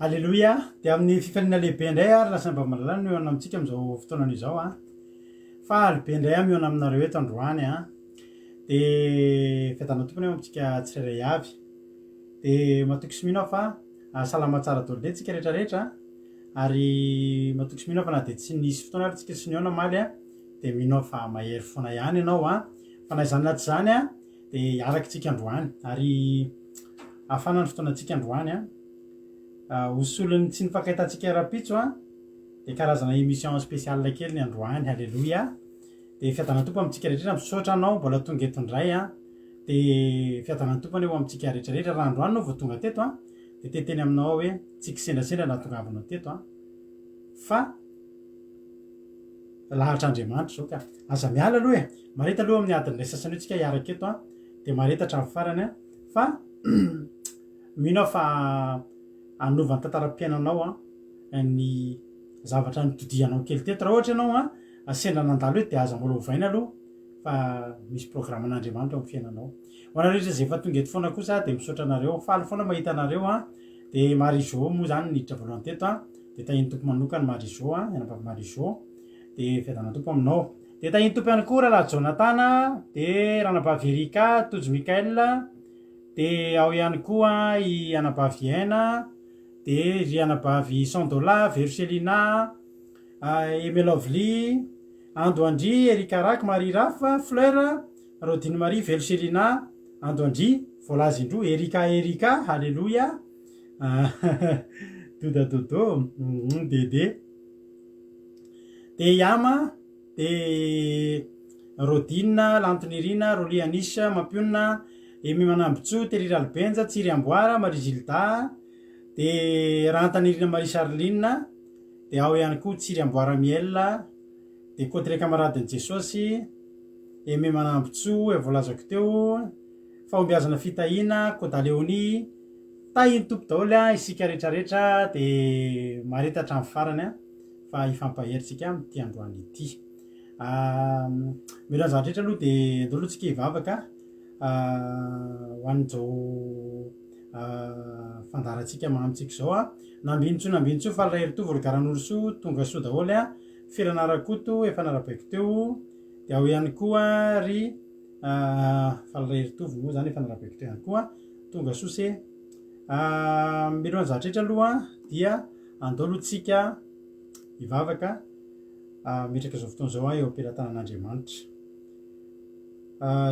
Alléluia. Dia amin'ny fifaliana lehibe indray ary lasa mba malalana no eo amintsika amin'izao fotoana izao fa lehibe indray miona aminareo eto androany dia fiadanao tompony amintsika tsirairay avy dia matoky sy mino fa salama tsara daholo dia tsika rehetrarehetra ary matoky sy mino fa na dia tsy nisy fotoana ary tsika sy niona maly dia mino fa mahery foana ihany ianao fa na izany na tsy izany dia hiaraka tsika androany ary ahafana ny fotoanantsika androany hosolon'ny tsy nifankahitantsika rapitso dia karazana émission spéciale kely ny androany. Alléluia. Dia fiadanany tompo amintsika rehetrarehetra misaotra anao mbola tonga eto indray dia fiadanany tompony eo amintsika rehetrarehetra raha androany no vao tonga teto dia teteny aminao hoe tsy kisendasendra na tonga avinao teto fa lahatra Andriamanitra zao ka aza miala aloha mareta aloha amin'ny adiny iray sasany tsika hiaraka eto dia mareta hatramin'ny farany fa mino fa anovany tantaram-piainanao ny zavatra nitodihanao kely teto raha ohatra ianao sendra nandalo eto dia aza mbola ovaina aloha fa misy programan'Andriamanitra amin'ny fiainanao. Ho anareo rehetra izay efa tonga eto foana kosa dia misaotra anareo, faly foana mahita anareo dia Marizô moa zany niditra voalohany teto dia tahiny tompo manokana Marizô ianam-bavy Marizô dia fiadanany tompo aminao dia tahiny tompo ihany koa rahalahy Jonatana dia ranabavy Erika Tojo Mikael dia ao ihany koa i anabavy Aina dia ry anabavy Sandola Verselina Emelovely Andoandry Erika Rak Marie Rafa Fleur Rodine Marie Verselina Andoandry Volazindro Erika Alléluia. Dodo Dede dia Yama dia Rodine Lantonirina Rolianisha Mampionina Emi Manambotso Terir Albenja Tsiry Amboara Marie Gilda dia Rantanirina Marie Charline dia ao ihany koa Tsiry Amboara Miel dia Kotre Kamaradin'i Jesosy Emi Manambotso voalazako teo fahombiazana fitahina Koda Leonie tahiny tompo daholo isika rehetrarehetra dia mareta hatramin'ny farany fa hifampaheritsika amin'ity androany ity. Mila zavatra rehetra aloha dia andao aloha tsika hivavaka ho an'izao fandarantsika magnamitsika izao nambinitso fa ray rito volgaran'oroso tonga soa daholo firanarakoto efa narabaiko teo dia ao ihany koa ry falaray ritovy moa zany efa narabaiko teo ihany koa tonga soa se milo ny zavatra rehetra aloha dia andao aloha tsika hivavaka metraka izao fotoana izao eo am-pelantanan'Andriamanitra.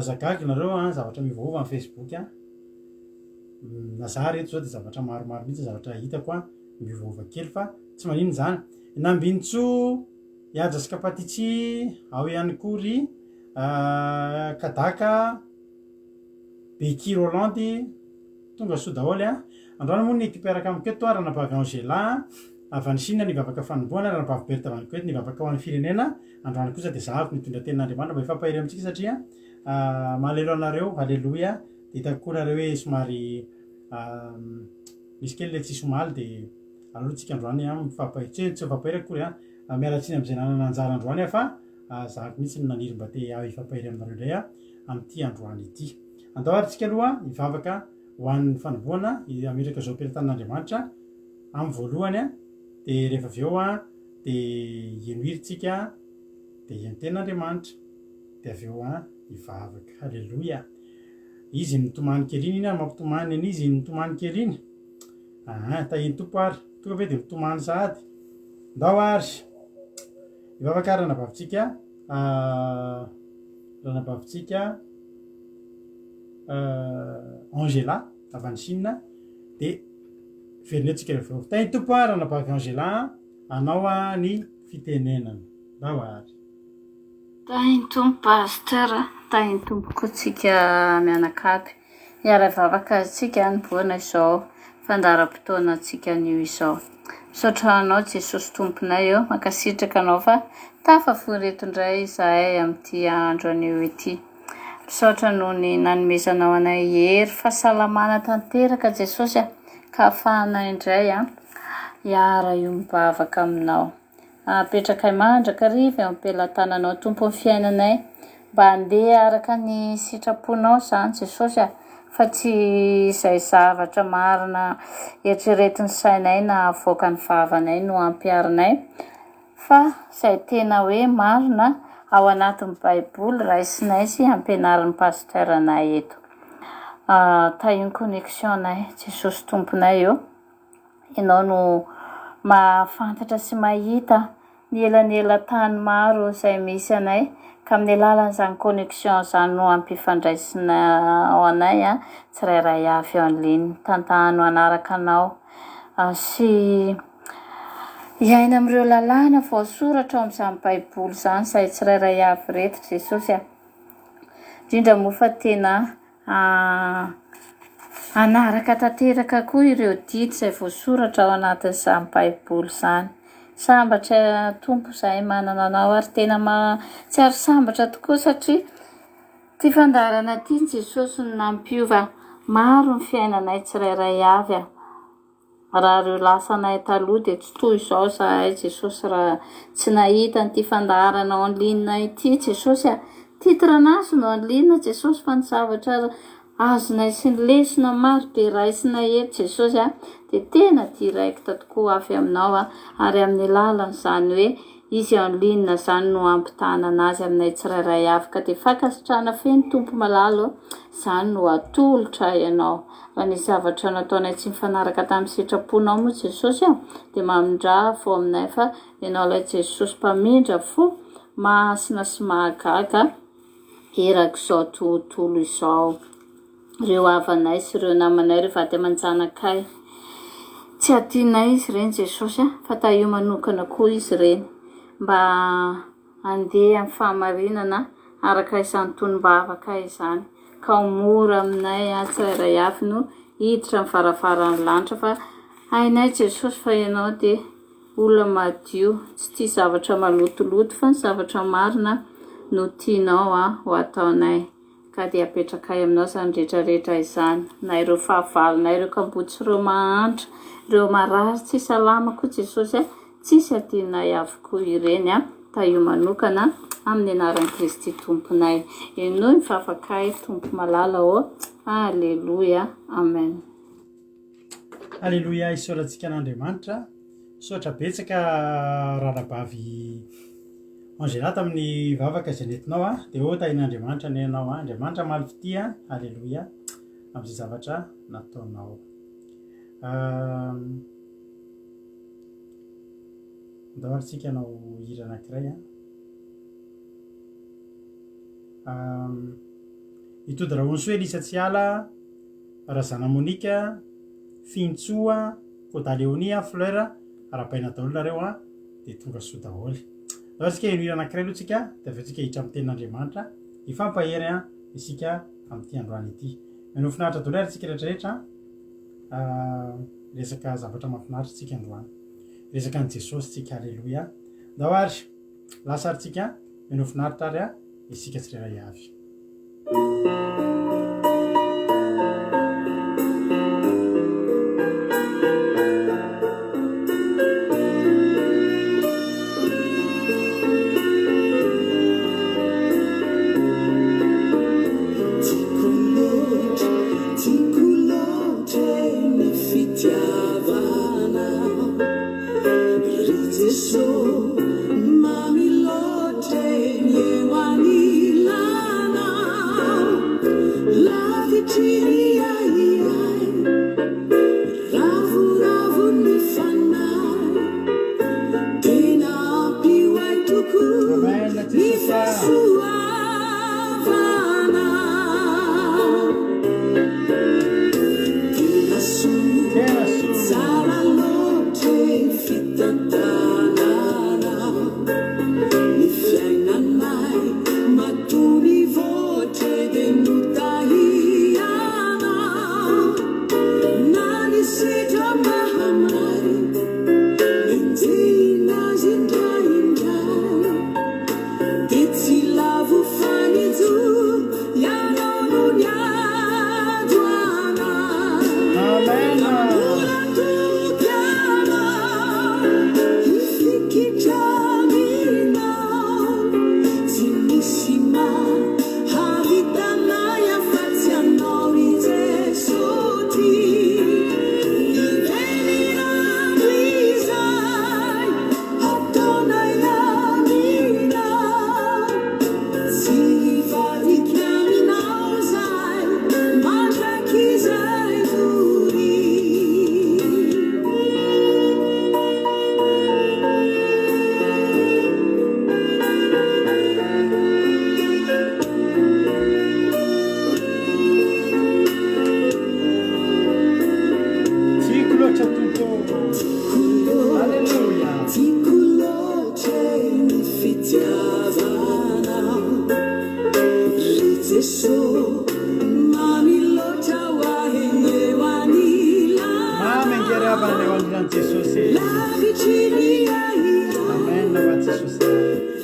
Zagagy nareo zavatra mivaova amin'ny Facebook na za reto zao dia zavatra maromaro mihitsy zavatra hitako mivaova kely fa tsy manino zany. Nambinitso Iajasy Kapatitsy ao ihany koa ry Kadaka Beky Rolandy tonga soa daholo androany moa ny ekipa araka amiko eto ranabavy Angela avy any Chine nivavaka fanomboana ranabavy Berta Vanikoety nivavaka ho an'ny firenena androany kosa dia zahavy nitondra tenin'Andriamanitra mba hifampahery amintsika satria mahalelo anareo. Alléluia. Dia hitako koa nareo hoe somary misy kely le tsy somaly dia alohantsika androany tsy mifampahery akory mialatsiny amin'izay nanana anjara androany fa zahavy mihitsy ny naniry mba te hifampahery aminareo indray amin'ity androany ity. Andao ary tsika aloha hivavaka ho an'ny fanomboana ametraka izao am-pelantanan'Andriamanitra amin'ny voalohany dia rehefa avy eo dia hienohiritsika dia hieny tenin'Andriamanitra dia avy eo hivavaka. Alléluia. Izy nitomany kely iny mampitomany an'izy nitomany kely iny tahiny tompo ary tonga ve dia mitomany sahady ndao ary hivavaka ary ranabavitsika Angela avy any Chine dia verinetsika rehefa tahiny tompo ary ranabavy Angela anao ny fitenenana ndao ary tahiny tompo pasteur tahiny tompo koa tsika mianakavy hiara-vavaka tsika nivoana izao fandaharam-potoana tsika anio izao. Misaotra anao Jesosy tomponay eo mankasitraka anao fa tafavory eto indray izahay amin'ity andro anio ity. Misaotra noho ny nanomezanao anay hery fahasalamana tanteraka Jesosy ka ahafahanay indray hiara io mivavaka aminao. Apetraka mandraka riva eo am-pelantananao tompo ny fiainanay mba handeha araka ny sitraponao zany Jesosy fa tsy izay zavatra marina eritreretin'ny sainay na avoaka ny vavanay no ampiarinay fa izay tena hoe marina ao anatin'ny baiboly raisinay sy ampianarin'ny pasteranay eto. Tahiny connexionnay Jesosy tomponay eo ianao no mahafantatra sy mahita ny elanela-tany maro izay misy anay ka amin'ny alalan'izany connexion zany no ampifandraisina ao anay tsirairay avy eo an'ligne tantahano anaraka anao sy iaina amin'ireo lalàna voasoratra ao amin'izany baiboly zany izay tsirairay avy reto Jesosy indrindra moa fa tena anaraka tanteraka koa ireo didy izay voasoratra ao anatin'izany baiboly zany. Sambatra tompo izay manana anao ary tena tsy ary sambatra tokoa satria ty fandarana ty Jesosy no nampiova maro ny fiainanay tsirairay avy raha reo lasanay taloha dia tsy toy izao zahay Jesosy raha tsy nahita n'ity fandaharanao en ligne ity Jesosy titranazy no en ligne Jesosy fa ny zavatra azonay sy ny lesona maro dia raisinay eto Jesosy dia tena direct tokoa avy aminao ary amin'ny lalan'izany hoe izy en ligne zany no ampitahana azy aminay tsirairay avy ka dia fankasitrahana feno tompo malalo zany no atolotra ianao raha ny zavatra nataonay tsy mifanaraka tamin'ny sitraponao moa Jesosy dia mamindra fo aminay fa ianao ilay Jesosy mpamindra fo mahasina sy mahagaga eraka izao tontolo izao ireo havanay sy ireo namanay rehefa ty aman-janakay tsy adinay izy ireny Jesosy fa tahio manokana koa izy ireny mba handeha amin'ny fahamarinana araka izany tonom-bavaka izany ka mora aminay tsirairay avy no hiditra amin'ny varavaran'ny lanitra fa hainay Jesosy fa ianao dia olona madio tsy tia zavatra malotoloto fa ny zavatra marina no tianao ho ataonay ka dia apetraka aminao izany rehetrarehetra izany na ireo fahavalona ireo kambotsy ireo mahantra ireo marary tsy salama koa Jesosy tsisy adinay avokoa ireny tahio manokana amin'ny anaran'i Kristy tomponay eno ny vavakay tompo malala Alleluia amen. Alleluia isaorantsika an'Andriamanitra sotra betsaka rarabavy angelata amin'ny vavaka izay nentinao dia tahin'Andriamanitra ny ianao Andriamanitra malifity Alleluia amin'izay zavatra nataonao. Dahoarintsika anao hira anankiray itody Raonsoa Elisa Tsiala Razana Monika Fintsoa Koda Leonia Fleur arapaina daholo nareo dia tonga soa daholo. Dahoarintsika ino hira anankiray aloha tsika dia avy tsika hiditra amin'ny tenin'Andriamanitra ifampahery isika amin'ity androany ity mino finaritra daholo ary tsika rehetrarehetra resaka zavatra mahafinaritra tsika androany resaka ny Jesosy tsika Alleluia dahoary lasa ary tsika mino finaritra ary isika tsirairay avy. Mami lote ye wanila jesosy amen va jesosy amen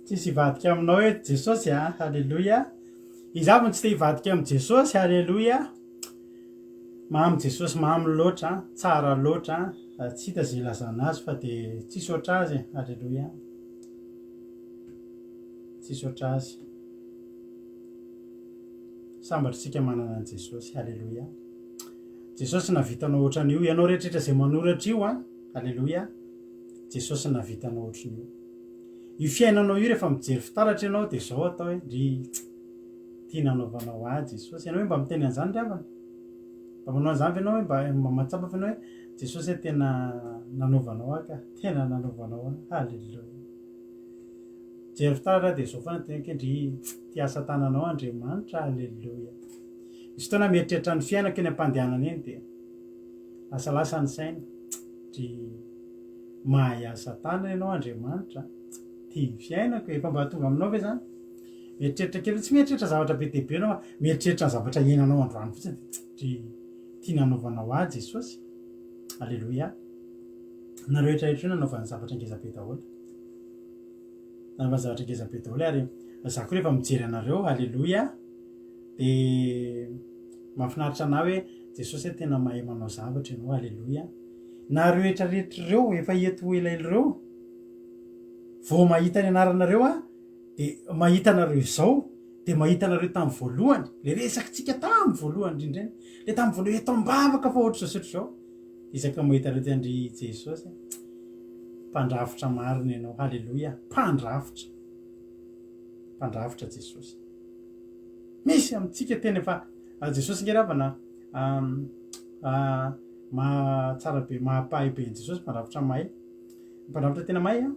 tsisy ivadika aminao hoe jesosy a halleloia izavy tsy te hivadika am jesosy halleloia mahamy jesosy mahamy loatra tsara loatra tsy hita zay lazana azy fa de tsisy oatra azy halleloia tsisy oatra azy sambatritsika manana an jesosy halleloia jesosy navitanao ohatran'io ianao rehetrarehetra zay manoratra io a halleloia jesosy navitanao ohatran'io io fiainanao io rehefa mijery fitaratra ianao de zao atao hoe ry tia nanaovanao azy jesosy ianao hoe mba miteny an'izany ry avana mba manao an'izany fa ianao hoe mba mahatsapa fa ianao hoe jesosy hoe tena nanaovanao ahy ka tena nanaovanao ahy halleloia jery fitaratra de zao fana tena kendry tia asa tananao andriamanitra halleloia misy fotoana mieritreritra ny fiainako eny am-pandehanana eny de lasa lasa ny saina ry mahay asa tanana ianao andriamanitra tia fiainako efa mba tonga aminao ve zany mieritreritra kely tsy mieritreritra zavatra be dehibe anao mieritreritra ny zavatra ienanao androany fotsiny ry tia nanaovanao ahy jesosy halleloia na rehetrarehetra io nanaovany zavatra ngezabe daholo nanaovany zavatra ngezabe daholo ary za koa rehefa mijery anareo halleloia de mahafinaritra anah hoe jesosy hoe tena mahay manao zavatra ianao halleloia na rehetrarehetra reo efa eto elaelo reo vao mahita ny anaranareo a de mahita anareo izao de mahita anareo tamin'ny voalohany le resakitsika tamin'ny voalohany indrindrany le tamin'ny voalohany eto ambavaka fa ohatra zao sotro zao isaka mahita anareo tandry jesosy mpandrafitra marina ianao halleloia mpandrafitra jesosy misy amitsika teny efa jesosy nge ravana mahatsara be mahampahay be n jesosy mpandrafitra mahay mpandrafitra tena mahay a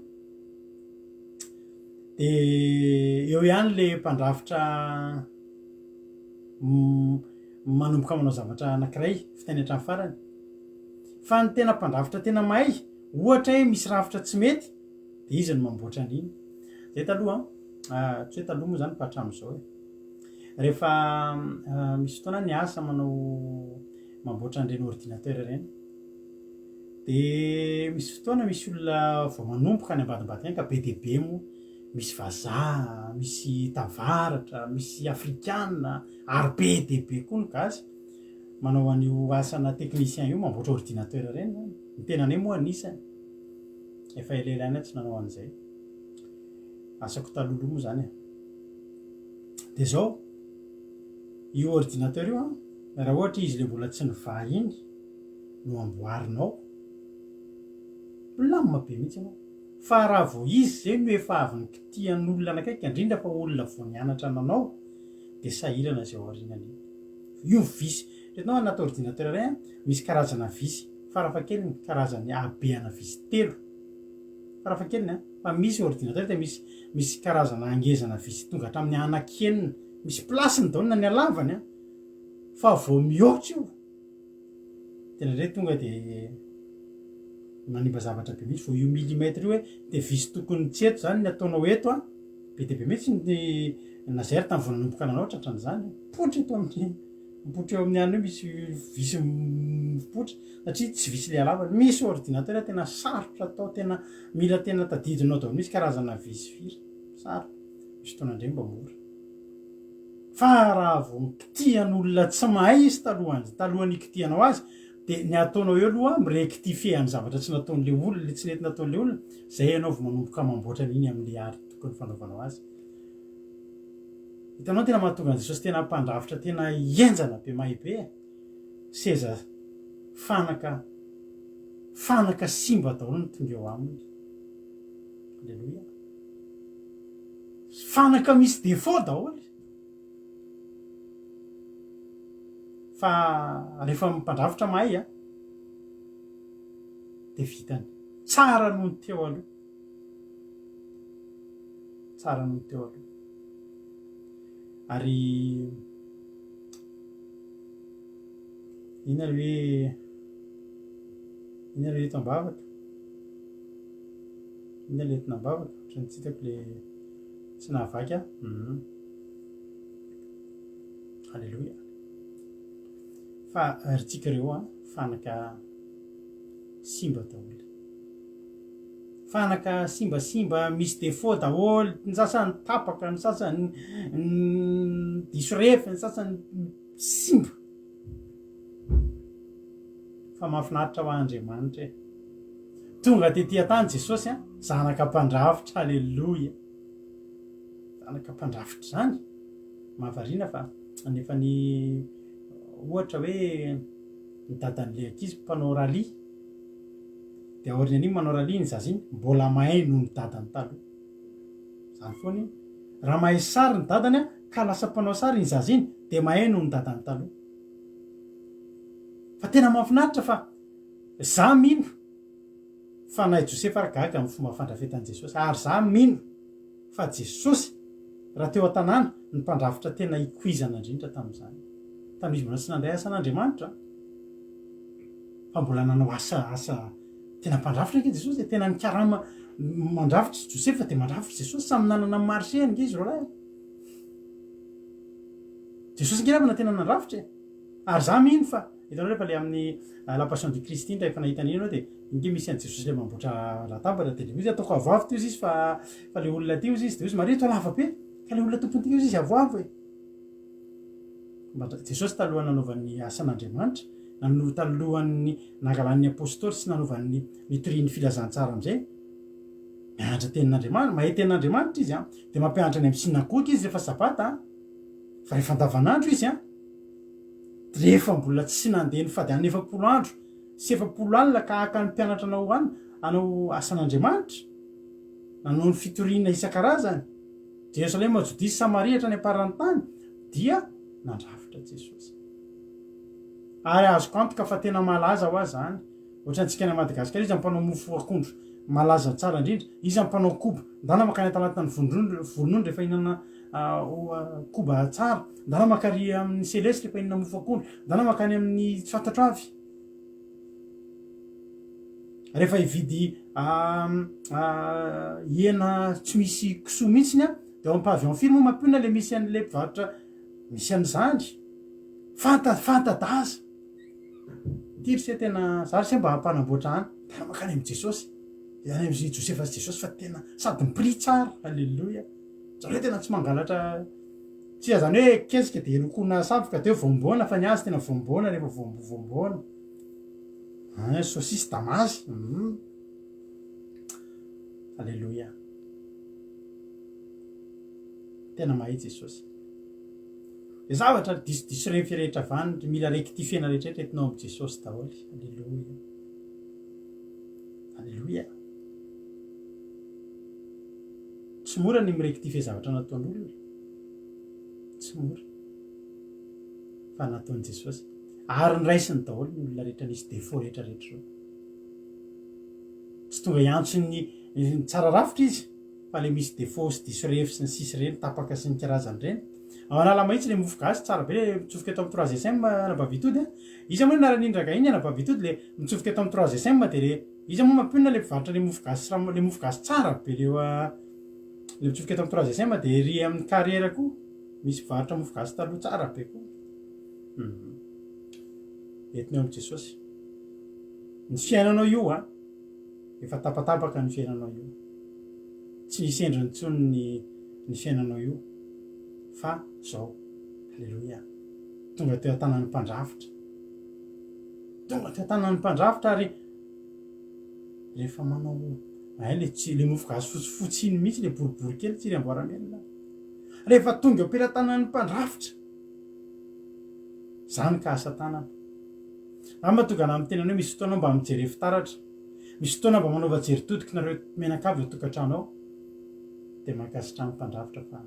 de eo ihany le mpandrafitra manomboka manao zavatra anankiray fiteny hatrany farany fa ny tena mpandrafitra tena mahay ohatra hoe misy rafitra tsy mety de izy no mamboatra an'iny zay taloha tsy hoe taloha moa zany fa hatram'izao rehefa misy fotoana ny asa manao mamboatra an'ireny ordinateur ireny de misy fotoana misy olona vao manomboka ny ambadimbady any ka be dehibe mo misy vazaha misy tavaratra misy afrikana ary be dehibe koa ny gasy manao an'io asana technicien io mamboatra ordinateur ireny zany ny tenanay moa anisany efa elelaina tsy nanao an'izay asako taloloha moa zany de zao io ordinateur io raha ohatra izy le mbola tsy nivahiny no amboarinao lamina be mihitsy anao fa raha vo izy zeny hoe efa avy nikitian'olona anakaiky indrindra fa olona vo nianatra nanao de sahirana zay aorinany io visy retinao anaty ordinateur ray misy karazana visy farafakeliny karazany abeana visy 3 farafakeliny fa misy ordinateur de misy karazana angezana visy tonga hatramin'ny anakenina misy plasiny daonina ny alavany fa vo mihoatra io tena re tonga de manimba zavatra be mihitsy vo io millimètre io hoe de visy tokony tsy eto zany ny ataonao eto be de be mihitsy ny nazary tamin'ny vo nanomboka nanao tratran'izany potra eto amin'ny mipotra eo amin'ny any hoe misy visy mipotra satria tsy visy le alavany misy ordinateur tena sarotra atao tena mila tena tadidinao dao misy karazana visy firy sarotra misy fotoana indray mba mora fa raha vo nikitian'olona tsy mahay izy talohany ikitianao azy de ny ataonao eo aloha mirectifie any zavatra tsy nataon'le olona le tsy nety nataon'le olona zay ianao vo manomboka mamboatra n'iny amin'le ary tokony fanaovanao azy hitanao tena mahatonga an' Jesosy tena mpandrafitra tena ienjana be mahay be seza fanaka simba daholo ny tonga eo aminy alleloia fanaka misy défaut daholy fa rehefa mpandrafitra mahay de vitany tsara noho ny teo aloha tsara noho ny teo aloha ary ina le eto-ambavaka ina le etonambavaka ohatrany tsy hitako le tsy nahavaky halleloia fa rytsika reo fanaka simba daholy fanaka simbasimba misy défaut daholy ny sasany tapaka ny sasany diso refy ny sasany simba fa mahafinaritra ho Andriamanitra tonga tetỳ tany Jesosy zanaka mpandrafitra alleloia zanaka mpandrafitra zany mahavariana fa nefa ny ohatra hoe ny dadan'le ankizy mpanao ralia de aoriny an'iny manao ralia ny zaza iny mbola mahay noho ny dadany taloha zany foany raha mahay sary ny dadany ka lasa mpanao sary ny zaza iny de mahay noho ny dadany taloha fa tena mahafinaritra fa za mino fa nay Josepha aragaga amin'ny fomba fandrafetan'i Jesosy ary za mino fa Jesosy raha teo an-tanàna ny mpandrafitra tena ikoizana indrindra tamin'izany tamin'izy mbola tsy nandray asan'Andriamanitra fa mbola nanao asa tena mpandrafitra ke Jesosy de tena nikarama mandrafitra Josepha de mandrafitra Jesosy samy nanana marcheny nge izy ro lahy Jesosy ngeravana tena nandrafitra ary za mino fa hitanao rehefa le amin'ny la passion du Christ indra efa nahitany anao de inge misy an' Jesosy le mamboatra latabatra de le izy ataoko avoavo ty izy izy fa le olona ty izy de izy Maria to lava be ka le olona tompony ty izy avoavo Jesosy talohany nanaovan'ny asan'Andriamanitra talohany nangalan'ny apôstôly sy nanaovan'ny nitorian'ny filazantsara am'izay miandra tenin'Andriamanitra mahay tenin'Andriamanitra izy de mampianatra any amin'ny sinagogy izy rehefa sabata fa rehefa andavanandro izy rehefa mbola tsy nandehany fady any 9 andro sy 7 alina ka aka ny mpianatra anao any anao asan'Andriamanitra nanao ny fitoriana isan-karazany Jerosalema Jodisy Samaria hatrany aparan'ny tany dia nandrafitra Jesosy ary azoko antoka fa tena malaza ho azy zany ohatrantsika any Madagasikara izy ampanao mofo akondro malaza tsara indrindra izy ampanao koba ndana makany atalatany volonondro rehefa hinana koba tsara ndana makary amin'ny selesy rehefa hinana mofo akondro ndana makany amin'ny fantatro avy rehefa hividy hena tsy misy kisoa mihitsiny de ao ampavy firy moa mampiona le misy an'le mpivarotra misy an'izany fantadaza tiry se tena zary se mba hampanamboatra any tena makany am' Jesosy any am'zy Josepha sy Jesosy fa tena sady mipri tsara alleloia zareo tena tsy mangalatra tsy zany hoe kezika de lokona savoka de voamboana fa ny azy tena voamboana rehefa voamboana sosisy damazy alleloia tena mahay Jesosy de zavatra diso rehefirehetra vanitra mila rectifiena rehetrarehetra etinao am' Jesosy daholy alleloia alleloia tsy mora ny mirectifie zavatra nataon'olona tsy mora fa nataon'i Jesosy ary niraisiny daholo ny olona rehetra nisy défaut rehetrarehetra zao tsy tonga iantsony tsara rafitra izy fa le misy défaut sy diso rehefi sy ny sisy reny tapaka sy ny karazany reny ao anala mahitsy le mofo gasy tsara be le mitsofoka eto amin'ny 3 anabavitody a izy moa nara-nindraka iny anabavitody le mitsofoka eto amin'ny 3 de le izy moa mampionina le mpivarotra le mofo gasy le mofo gasy tsara be leo le mitsofoka eto amin'ny 3 de ry amin'ny carrière koa misy mpivarotra mofo gasy taloha tsara be koa entiny eo amin'i Jesosy ny fiainanao io a efa tapatapaka ny fiainanao io tsy misy endriny tsony ny fiainanao io fa zao halleloia tonga teo an-tanan'ny mpandrafitra ary rehefa manao le mofo gasy fotsifotsy iny mihitsy le boribory kely tsy ry amboaramelona rehefa tonga eo am-pelantanan'ny mpandrafitra zany ka asa tanana raha mahatonga ana amin'ny tenany hoe misy fotoana mba mijery fitaratra misy fotoana mba manaova jeritodiky nareo menakavy le tokantrano ao dia mahakasitrany mpandrafitra fa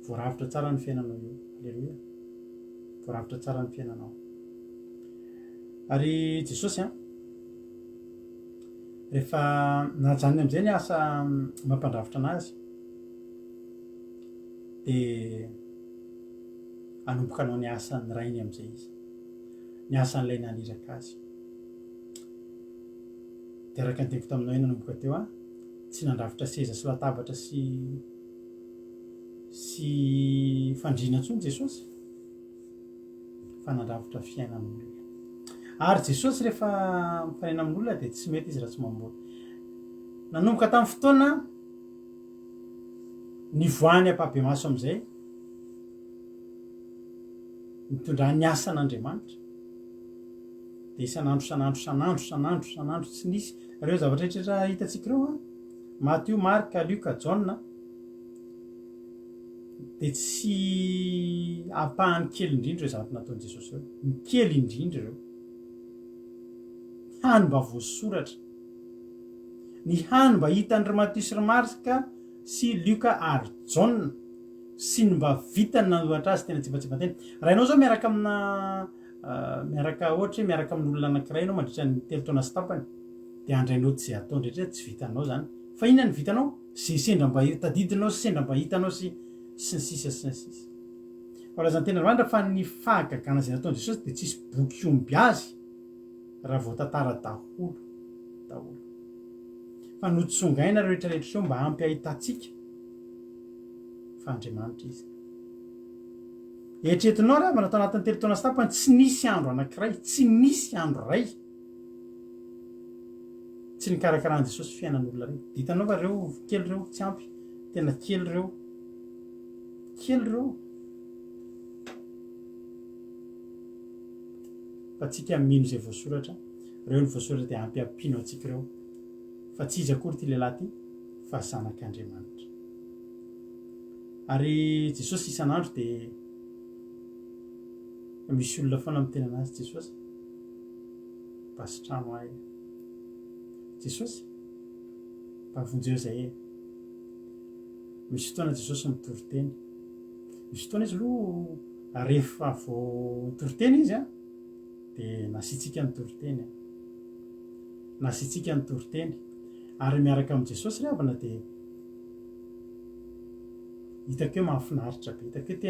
voaravitra tsara ny fiainanao io halleloia voaravitra tsara ny fiainanao ary Jesosy rehefa najanony amin'izay ny asa mampandrafitra anazy dia anomboka anao ny asany rainy amin'izay izy ny asan'ilay naniraka azy dia araka ny tempo taminao eny nanomboka teo tsy nandrafitra seza sy latabatra sy fandriana ntsony Jesosy fa nandrafitra fiainan'olona ary Jesosy rehefa mifanena amin'olona dia tsy mety izy raha tsy mamboly nanomboka tamin'ny fotoana nivoany ampabemaso amin'izay mitondra ny asan'Andriamanitra dia isan'andro tsy nisy reo zavatra rehetra hitantsika ireo Matthieu, Marc, Luc, John dia tsy ampahany kely indrindra ireo zavatra nataon'i Jesosy ireo ny kely indrindra ireo hany mba voasoratra ny hany mba hitan'ny Matthieu sy Marc sy Luc ary John sy ny mba vitany nanohatra azy tena tsimpatsimpanteny raha ianao zao miaraka ohatra hoe miaraka amin'olona anankiray ianao mandritra ny 3 taona sy tapany dia andrainao tsy zay ataony rehetra tsy vitanao zany fa inona ny vitanao zay sendra mba tadidinao sy sendra mba hitanao sy ny sisa fa lazany tena Andriamanitra fa ny fahagagana zay nataon'i Jesosy dia tsisy boky omby azy raha voatantara daholo fa notsongaina rehetrarehetra eo mba ampy ahitantsika fa Andriamanitra izy eritreretinao raha manatao anatin'ny 3 taona sy tapany tsy nisy andro anankiray tsy nisy andro ray tsy nikarakarahany Jesosy fiainan'olona reny ditanao fa reo kely reo tsy ampy tena kely reo fa tsika mino izay voasoratra reo ny voasoratra dia ampy ampino antsika reo fa tsy izy akory ty lehilahy ty fa zanak'Andriamanitra ary Jesosy isan'andro dia misy olona foana miteny anazy Jesosy basitrano ahy Jesosy mbavonjeo zay misy fotoana Jesosy mitory-teny misy fotoana izy aloha rehefa vao mitory-teny izy dia nasitsika nitory-teny ary miaraka amin'i Jesosy ravana dia hitako hoe mahafinaritra be hitako hoe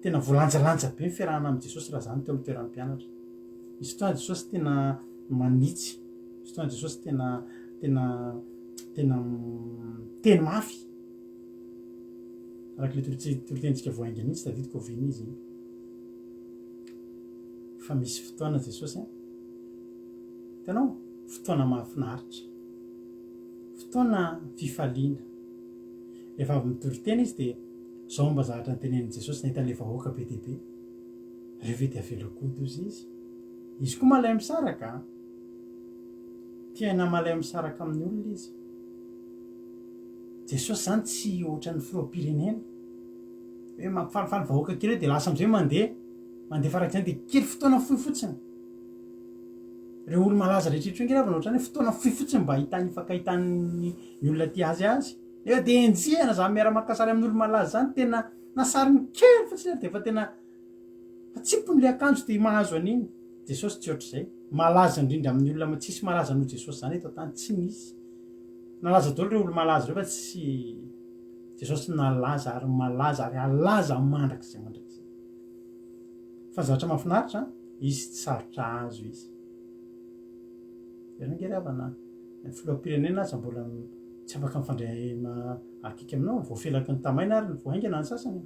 tena voalanjalanja be ny fiarahana amin'i Jesosy raha zany teo amin'ny toeran'ny mpianatra misy fotoana Jesosy tena manitsy misy fotoana Jesosy tena teny mafy araka le tory-tentsika voaingana iny tsy tadidiko oviana izy fa misy fotoana Jesosy hitanao fotoana mahafinaritra fotoana fifaliana rehefa avy mitory-teny izy dia zao mba zavatra nytenenin'i Jesosy nahitan'ilay vahoaka be dia be reveo dia avela-kodo izy koa malay misaraka tiana malay misaraka amin'ny olona izy Jesosy zany tsy ohatra ny filohampirenena hoe mampifalifaly vahoaka kely hoe dia lasa am'izay mandeha farak'izany dia kely fotoana fohy fotsiny reo olo malaza rehetrarehetra nge ravana ohatrany hoe fotoana fohy fotsiny mba ifakahitany olona ty azy eo de enjehana za miara-makasary amin'olo malaza zany tena nasariny kely fatsiny de efa tena fatsipony le akanjo de mahazo an'iny jesosy tsy ohatr'izay malaza indrindra amin'ny olona tsisy malaza noho jesosy zany eto tany tsy misy nalaza dolo reo olo malaza reo fa tsy jesosy nalaza ary malaza ary alaza mandrak'izay mandrak'izay fa zavatra mahafinaritra izy tsy sarotra azo izy erangeryavana filoam-pirenena aza mbola tsy afaka mifandray akaiky aminao voafelaky ny tamaina ary ny voaingana ny sasany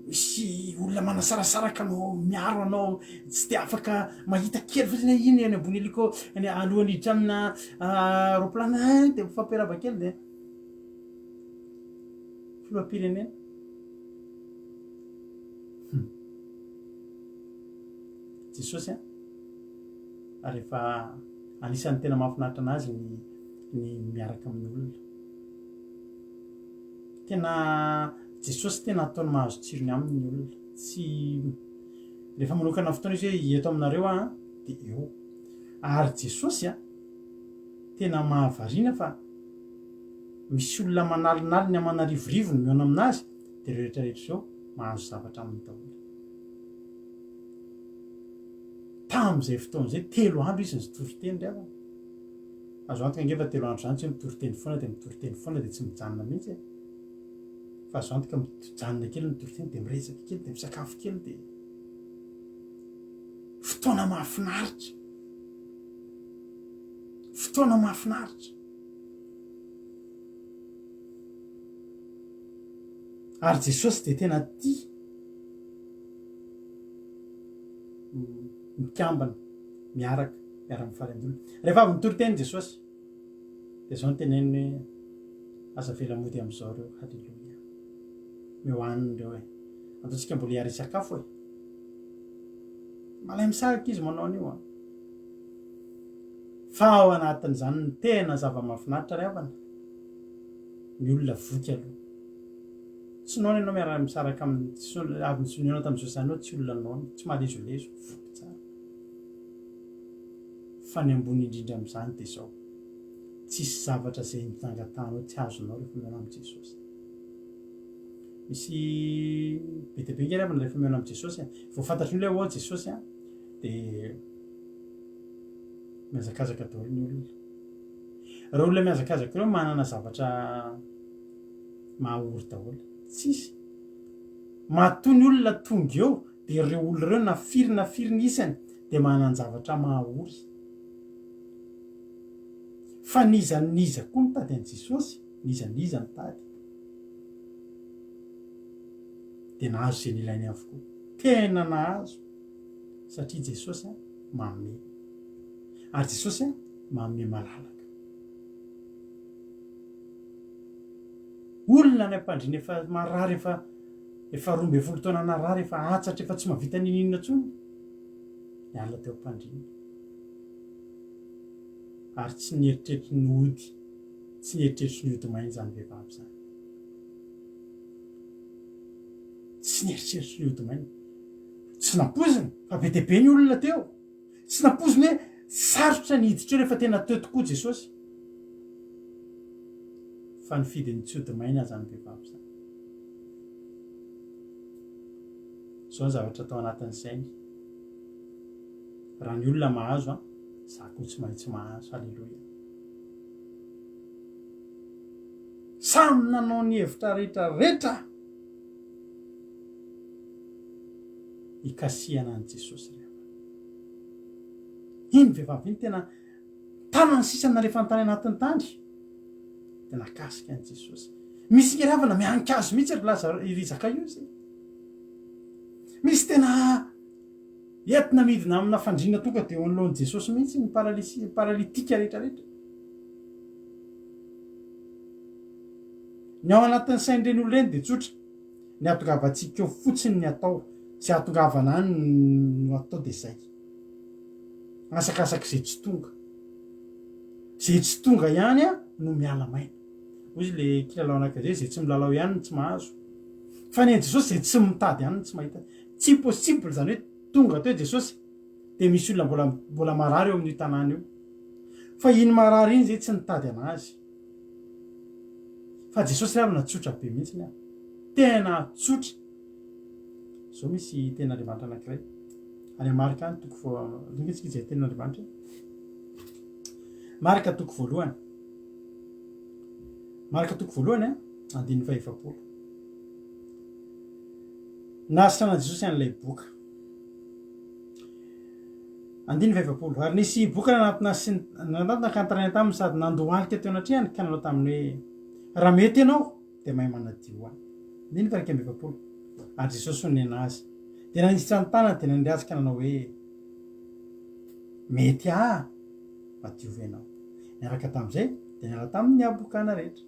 misy olona manasarasaraka anao miaro anao tsy de afaka mahita kely fa iny any ambony heliko any alohan'ny hiditra amina roplanina de fampiarava kely de filoam-pirenena jesosy ary efa anisan'ny tena mahafinaritra anazy ny miaraka amin'ny olona tena jesosy tena ataony mahazo tsirony amin'ny olona tsy rehefa manokana fotoana izy hoe eto aminareo de eo ary jesosy tena mahavariana fa misy olona manalinaliny amanarivorivony miona aminazy de rehetrarehetra zao mahazo zavatra amin'ny daholo tam'izay fotoan'izay 3 andro izy ny toriteny ry avana azo antoka angefa 3 andro zany tsy hoe mitoriteny foana de mitoriteny foana de tsy mijanona mihitsy fa azo antoka mijanona kely mitoriteny de miresaka kely de misakafo kely de fotoana mahafinaritra fotoana mahafinaritra ary jesosy de tena tia mikambana miaraka miara-mifaly amin'olona rehefa avy mitoriteny jesosy de zao ny teneny hoe aza velamody am'izao reo halleloia miohaniny reo ataontsika mbola hiary sakafo malay misaraka izy manao an'io fa ao anatin'izany ny tena zava-mahafinaritra ry avana ny olona voky aloha tsy naona ianao miara misaraka avy nitsoniana tamin'ny jesosy zany ao tsy olona naona tsy malezolezo voky tsara fa ny ambony indrindra am'izany de zao tsisy zavatra zay mitangatanao tsy azonao rehefa miona am' jesosy misy be de be ngery avana rehefa miona am' jesosy vao fantatry ny hoe ao jesosy de miazakazaka daholo ny olona raha olona miazakazaka reo manana zavatra mahaory daholo tsisy matoa ny olona tonga eo de reo olo reo nafiriny isany de manana zavatra mahaory fa niza koa ny tady an' jesosy niza ny tady de nahazo zay nilainy avokoa tena nahazo satria jesosy manome ary jesosy manome malalaka olona ny ampandrina efa marary efa 12 taona narary efa atsatra efa tsy mahavita ninina tsony miala teo ampandrina ary tsy nieritreritry ny ody tsy nieritreritry ny ody mainy zany vehivavy zany tsy nieritreritry ny ody mainy tsy napoziny fa be de be ny olona teo tsy napoziny hoe sarotra ny hiditra eo rehefa tena teo tokoa jesosy fa ny fidiny tsy ody maina zany vehivavy zany zao ny zavatra atao anatin'izay raha ny olona mahazo za koa tsy maintsy mahazo halleloia samy nanao ny hevitra rehetrarehetra ikasiana an' jesosy rehefa iny vehivavy iny tena tanany sisana rehefa nytany anatin'ny tany de nakasika an' jesosy misy ngeravana miankazo mihitsy ry zaka io zay misy tena entina midina amina fandrina tonga de eo anoloan'i jesosy mihitsy ny paralitika rehetrarehetra ny ao anatin'ny sain'ireny olo reny de tsotra ny atongavatsika eo fotsiny ny atao sy atongavana any no atao de zay asakasaky zay tsy tonga ihany no miala maina ozy le kilalao anakazay zay tsy milalao ihany ny tsy mahazo fa ny jesosy zay tsy mitady ihany ny tsy mahita tsy possible zany hoe tonga teo jesosy de misy olona mbola marary eo amin'ny tanàna io fa iny marary iny zay tsy nitady anazy fa jesosy ravana tsotra be mihitsiny a tena tsotra zao misy ten'andriamanitra anankiray any marika any toko lingitsika izay ten'andriamanitra marika toko voalohany andiny faefapolo nasitran'a jesosy an'ilay boka andiny faefapolo ary nisy boka nanatona kantarana taminy sady nandohalika teo anatrehany ka nanao taminy hoe raha mety ianao dia mahay manadio any andiny fairaka amby efapolo ary jesosy nena azy dia nanisitra ny tanany dia nandriatsika nanao hoe mety madiova ianao niaraka tamin'izay dia niala tamin'ny abokana rehetra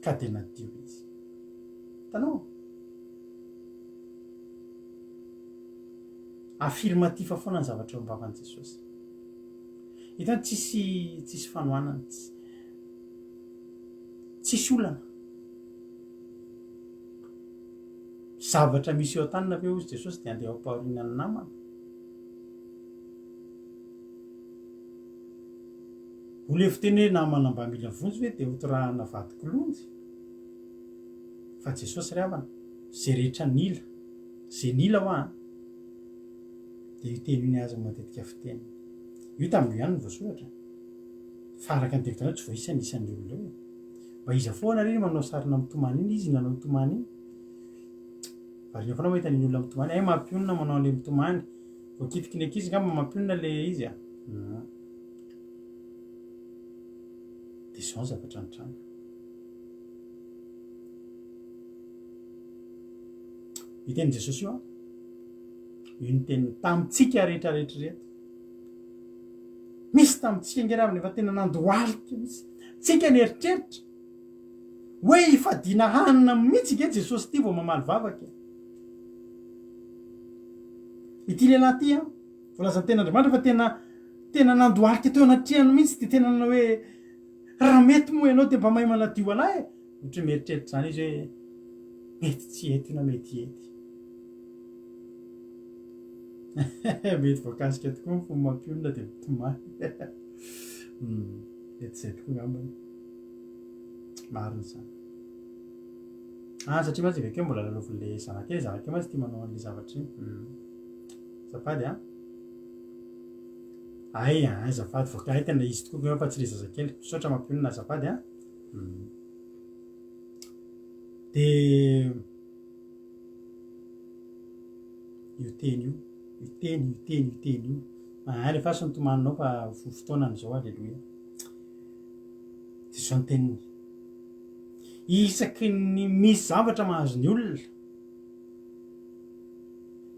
ka dia nadio izy tanao affirmatif foana ny zavatra eo ambavan'i jesosy hitany tsisy fanohanana tsisy olana zavatra misy eo an-tanina aveo izy jesosy dia andeha ampaoriana ny namana ole fiteny hoe namana mba mila vonjy hoe dia hotorahana vadikilonjy fa jesosy ry havana zay rehetra nila zay nila ho dia io teny io ny azy matetika fiteny io tamin'io ihany ny voasoratra fa araka ny tekitana tsy voaisan'isan'ny olona hoe mba iza foana reny manao sarina mitomany iny izy nanao mitomany iny varina foana mahita ny olona mitomany mampionona manao an'le mitomany voakitiky ny ankizy ngamba mampionona le izy dia zao ny zavatra nitranga io teny jesosy io io ny teny tamintsika rehetrarehetra reto misy tamintsika ngeravana efa tena nandohalika misy tsika ny eritreritra hoe ifadiana hanina mihitsy nge jesosy ty vao mamaly vavaka ity lehilahy ty voalazan'ny ten'andriamanitra fa tena nandohalika teo anatrehany mihitsy dia tena nanao hoe raha mety moa ianao dia mba mahay manadio anahy ohatra mieritreritra zany izy hoe mety tsy ety na mety ety mety voakasika tokoa ny fomba mampionona dia mitomany mety zay tokoa ngambany mariny zany satria matsy avekeo mbola lalovin'le zanakely matsy tia manao an'le zavatra iny zafady zafady voaka tena izy tokoa fa tsy le zazakely misaotra mampionona zafady dia io teny io rehefa sy nytomaninao fa fotoanan'izao aleloia dia zao ny teniny isaky ny misy zavatra mahazo ny olona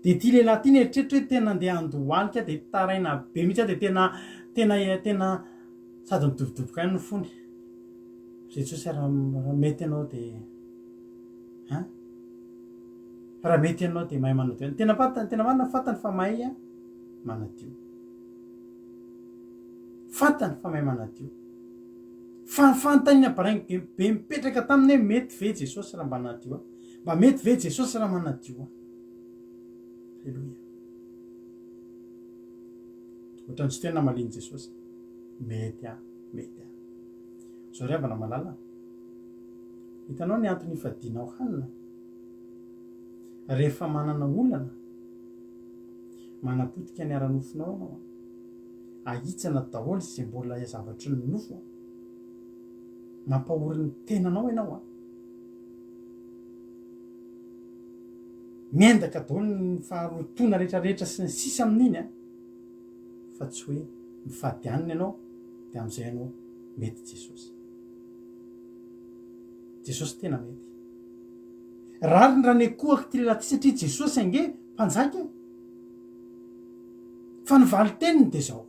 dia ty lehilahy ty ny eritreritra hoe tena andeha andohalika dia taraina be mihitsy dia tena sady midovidovoka any ny fony jesosy raha mety ianao dia raha mety ianao dia mahay manadio tena marina fantany fa mahay manadio fantany fa mahay manadio fantanina baraingy be mipetraka taminy hoe mety ve jesosy raha mba nadio mba mety ve jesosy raha manadio aleloia ohatrany tsy tena maliny jesosy mety zao ry havana malala hitanao ny antony ifadianao hanina rehefa manana olana manapotika ny ara-nofonao anao ahitsana daholo zay mbola zavatry ny nofo mampahorin'ny tenanao ianao miendaka daholo ny faharotona rehetrarehetra sy ny sisa amin'iny fa tsy hoe mifady anina ianao dia amin'izay ianao mety jesosy tena mety raha nekohako ty lehilahy ty satria jesosy ange mpanjaka fa nivaly teniny dia zao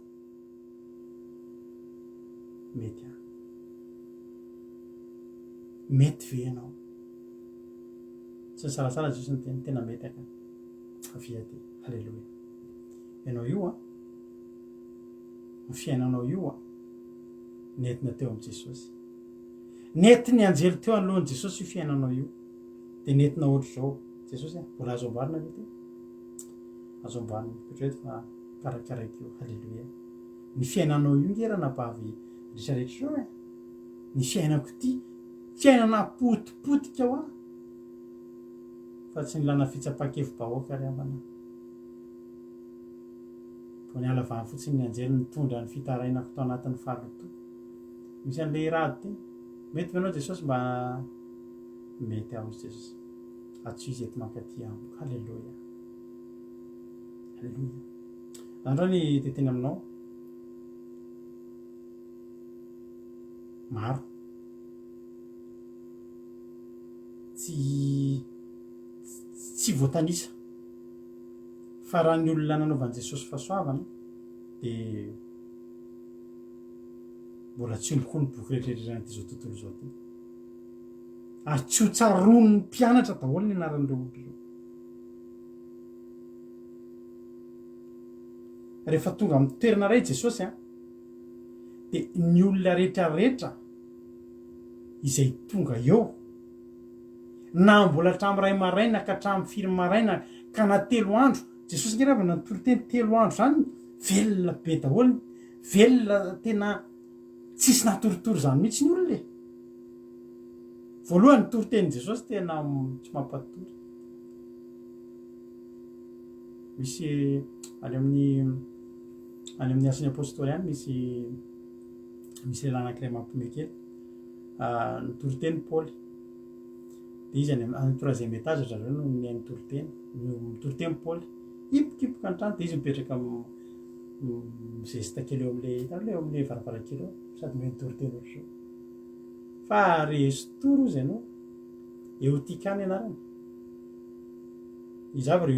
mety ve ianao tsy ny sarasara jesosy ny teny tena mety avia ty halleloia ianao io ny fiainanao io nentina teo amin'i jesosy nety ny anjely teo anolohan'i jesosy io fiainanao io dia nentina ohatry zao jesosy mbola azo amboarina ve ty azo amboarina petrety fa karakaraik'io halleloia ny fiainanao io nge raha nabavy rehetrarehetra zao ny fiainako ty fiainana potipotika ho a fa tsy nilana fitsapa-kevi-bahoaka ry amana vo ny alavany fotsiny ny anjely nitondra ny fitarainako tao anatin'ny fahaloto misy an'le irady teny mety vanao Jesosy mba mety aho izy Jesosy atso izy eto mankaty amiko halleloia halleloia andro ny teteny aminao maro tsy voatanisa fa raha ny olona nanaovan'i Jesosy fahasoavana dia mbola tsy omboko ny boky rehetrarehetra ty zao tontolo zao ty ary tsy ho tsaron'ny mpianatra daholo ny anaran'ireo olo ireo rehefa tonga amin'ny toerana ray Jesosy dia ny olona rehetrarehetra izay tonga eo na mbola hatramin'ny ray maraina ka hatramin'ny firy maraina ka na 3 andro Jesosy nge raha nanotory teny 3 andro zany velona be daholo velona tena tsisy natoritory zany mihitsy ny olona voalohany toriteny Jesosy tena tsy mampatory misy any amin'ny asan'ny apôstôly any misy lehilahy anankiray mampiomehy kely nitoriteny Paoly dia izy any 3e étage zareo no ny nitoriteny Paoly hipokipoka antrano dia izy mipetraka mizesta kely eo amin'le varavarakely eo sady me nitoriteny ohatro fa restoro izy ianao eotika ny anarany izy avy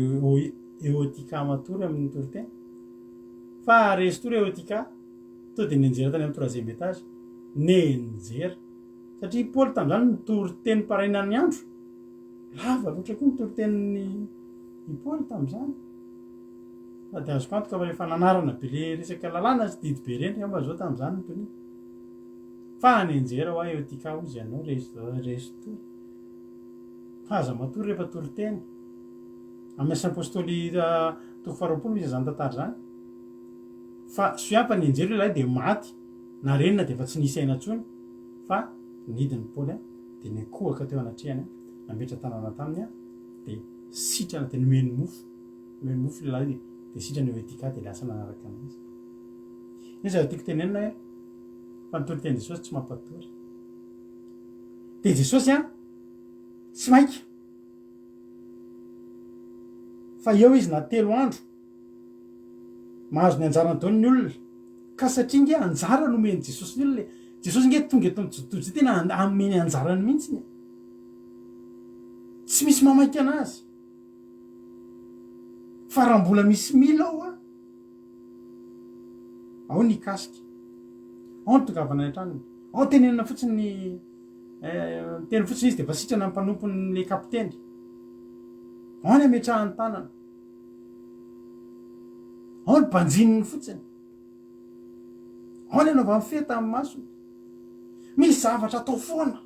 eotika matory amin'ny nitoriteny fa restoro eotika to dia nenjera tany amin'ny 3e étage nenjera satria Paoly tamin'izany nitoriteny paraina ny andro lava loatra koa nitoriteny Paoly tamin'izany fa dia azoko antoka fa rehefa nanarana be le resaka lalàna sy didy be reny amba zao tamin'izany nytony fa nenjera hoa eotika izy ianao restoro haza matory rehefa toriteny amin'ny asan'ny apôstôly toko 20 misy zany tantara zany fa soiampa nenjera ilahy dia maty na renina dia efa tsy nisy aina intsony fa nidiny Paoly dia nikohaka teo anatrehany nametra tanàna taminy dia sitrana dia nomeny mofo ilahy dia sitrana eotika dia lasa nanaraka anazy izy tiako tenenina hoe fa nitoriteny Jesosy tsy mampatory dia Jesosy tsy maika fa eo izy na 3 andro mahazo ny anjarany taony ny olona ka satria nge anjara nomeny Jesosy ny olona Jesosy nge tonga eto mijotojy tena ameny anjarany mihitsy tsy misy mamaika anazy fa raha mbola misy mila ao ny kasika ao ny tongavana an-tranony ao tenenina fotsiny teny fotsiny izy dia efa sitrana ny mpanompon'le kapiteny ao ny ametrahany tanana ao ny banjininy fotsiny ao ny anaovany feta amin'ny masony misy zavatra atao foana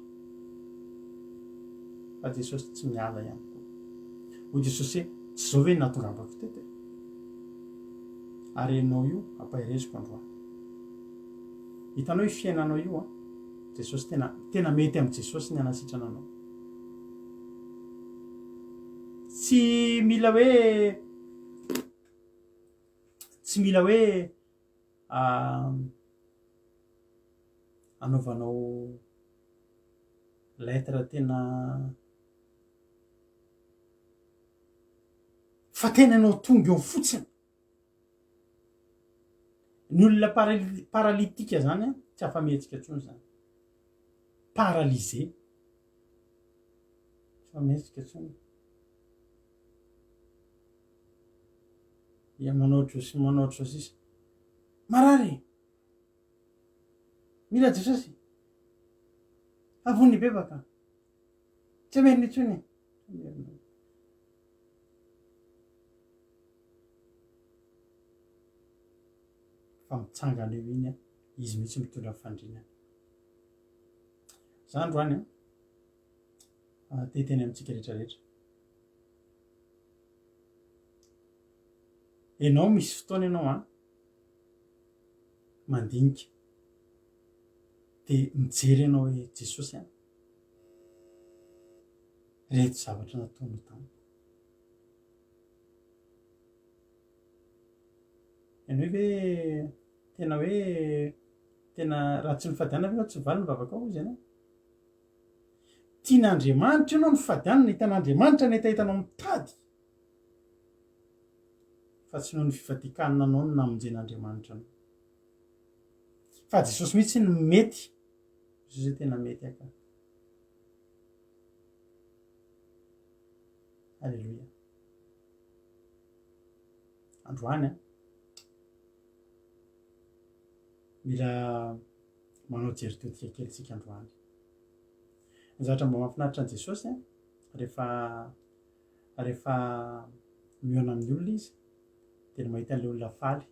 fa Jesosy tsy miala ihany koa hoy Jesosy tsy zao ve ny natongavako teto ary ianao io ampahireziko androany hitanao io fiainanao io Jesosy tena mety amin'ny Jesosy ny anasitranao tsy mila hoe anaovanao lettre tena fa tena anao tonga eo fotsiny ny olona paralitika zany tsy afa-mihetsika ntsony zany paralysé tsy afa-mihetsika ntsony ia manaotro sisa marary mila Jesosy avony bebaka tsy ameriny ntsony fa mitsangana eo iny izy mihitsy mitondra fandrinana za androany teteny amintsika rehetrarehetra ianao misy fotoana ianao mandinika dia mijery ianao hoe Jesosy any reto zavatra nataony tany iany hoe tena raha tsy nifadianana ve tsy valy ny vavaka ao izy ianao tian'Andriamanitra ianao nifadianana hitan'Andriamanitra ny hitanao mitady fa tsy noho ny fifadikanana anao no namonjen'Andriamanitra anao fa Jesosy mihitsy ny mety Jesosy tena mety aka alleloia androany mila manao jery teotika kely tsika androany ny zavatra mba mahafinaritra an' Jesosy rehefa mihaona amin'ny olona izy dia mahita an'ilay olona faly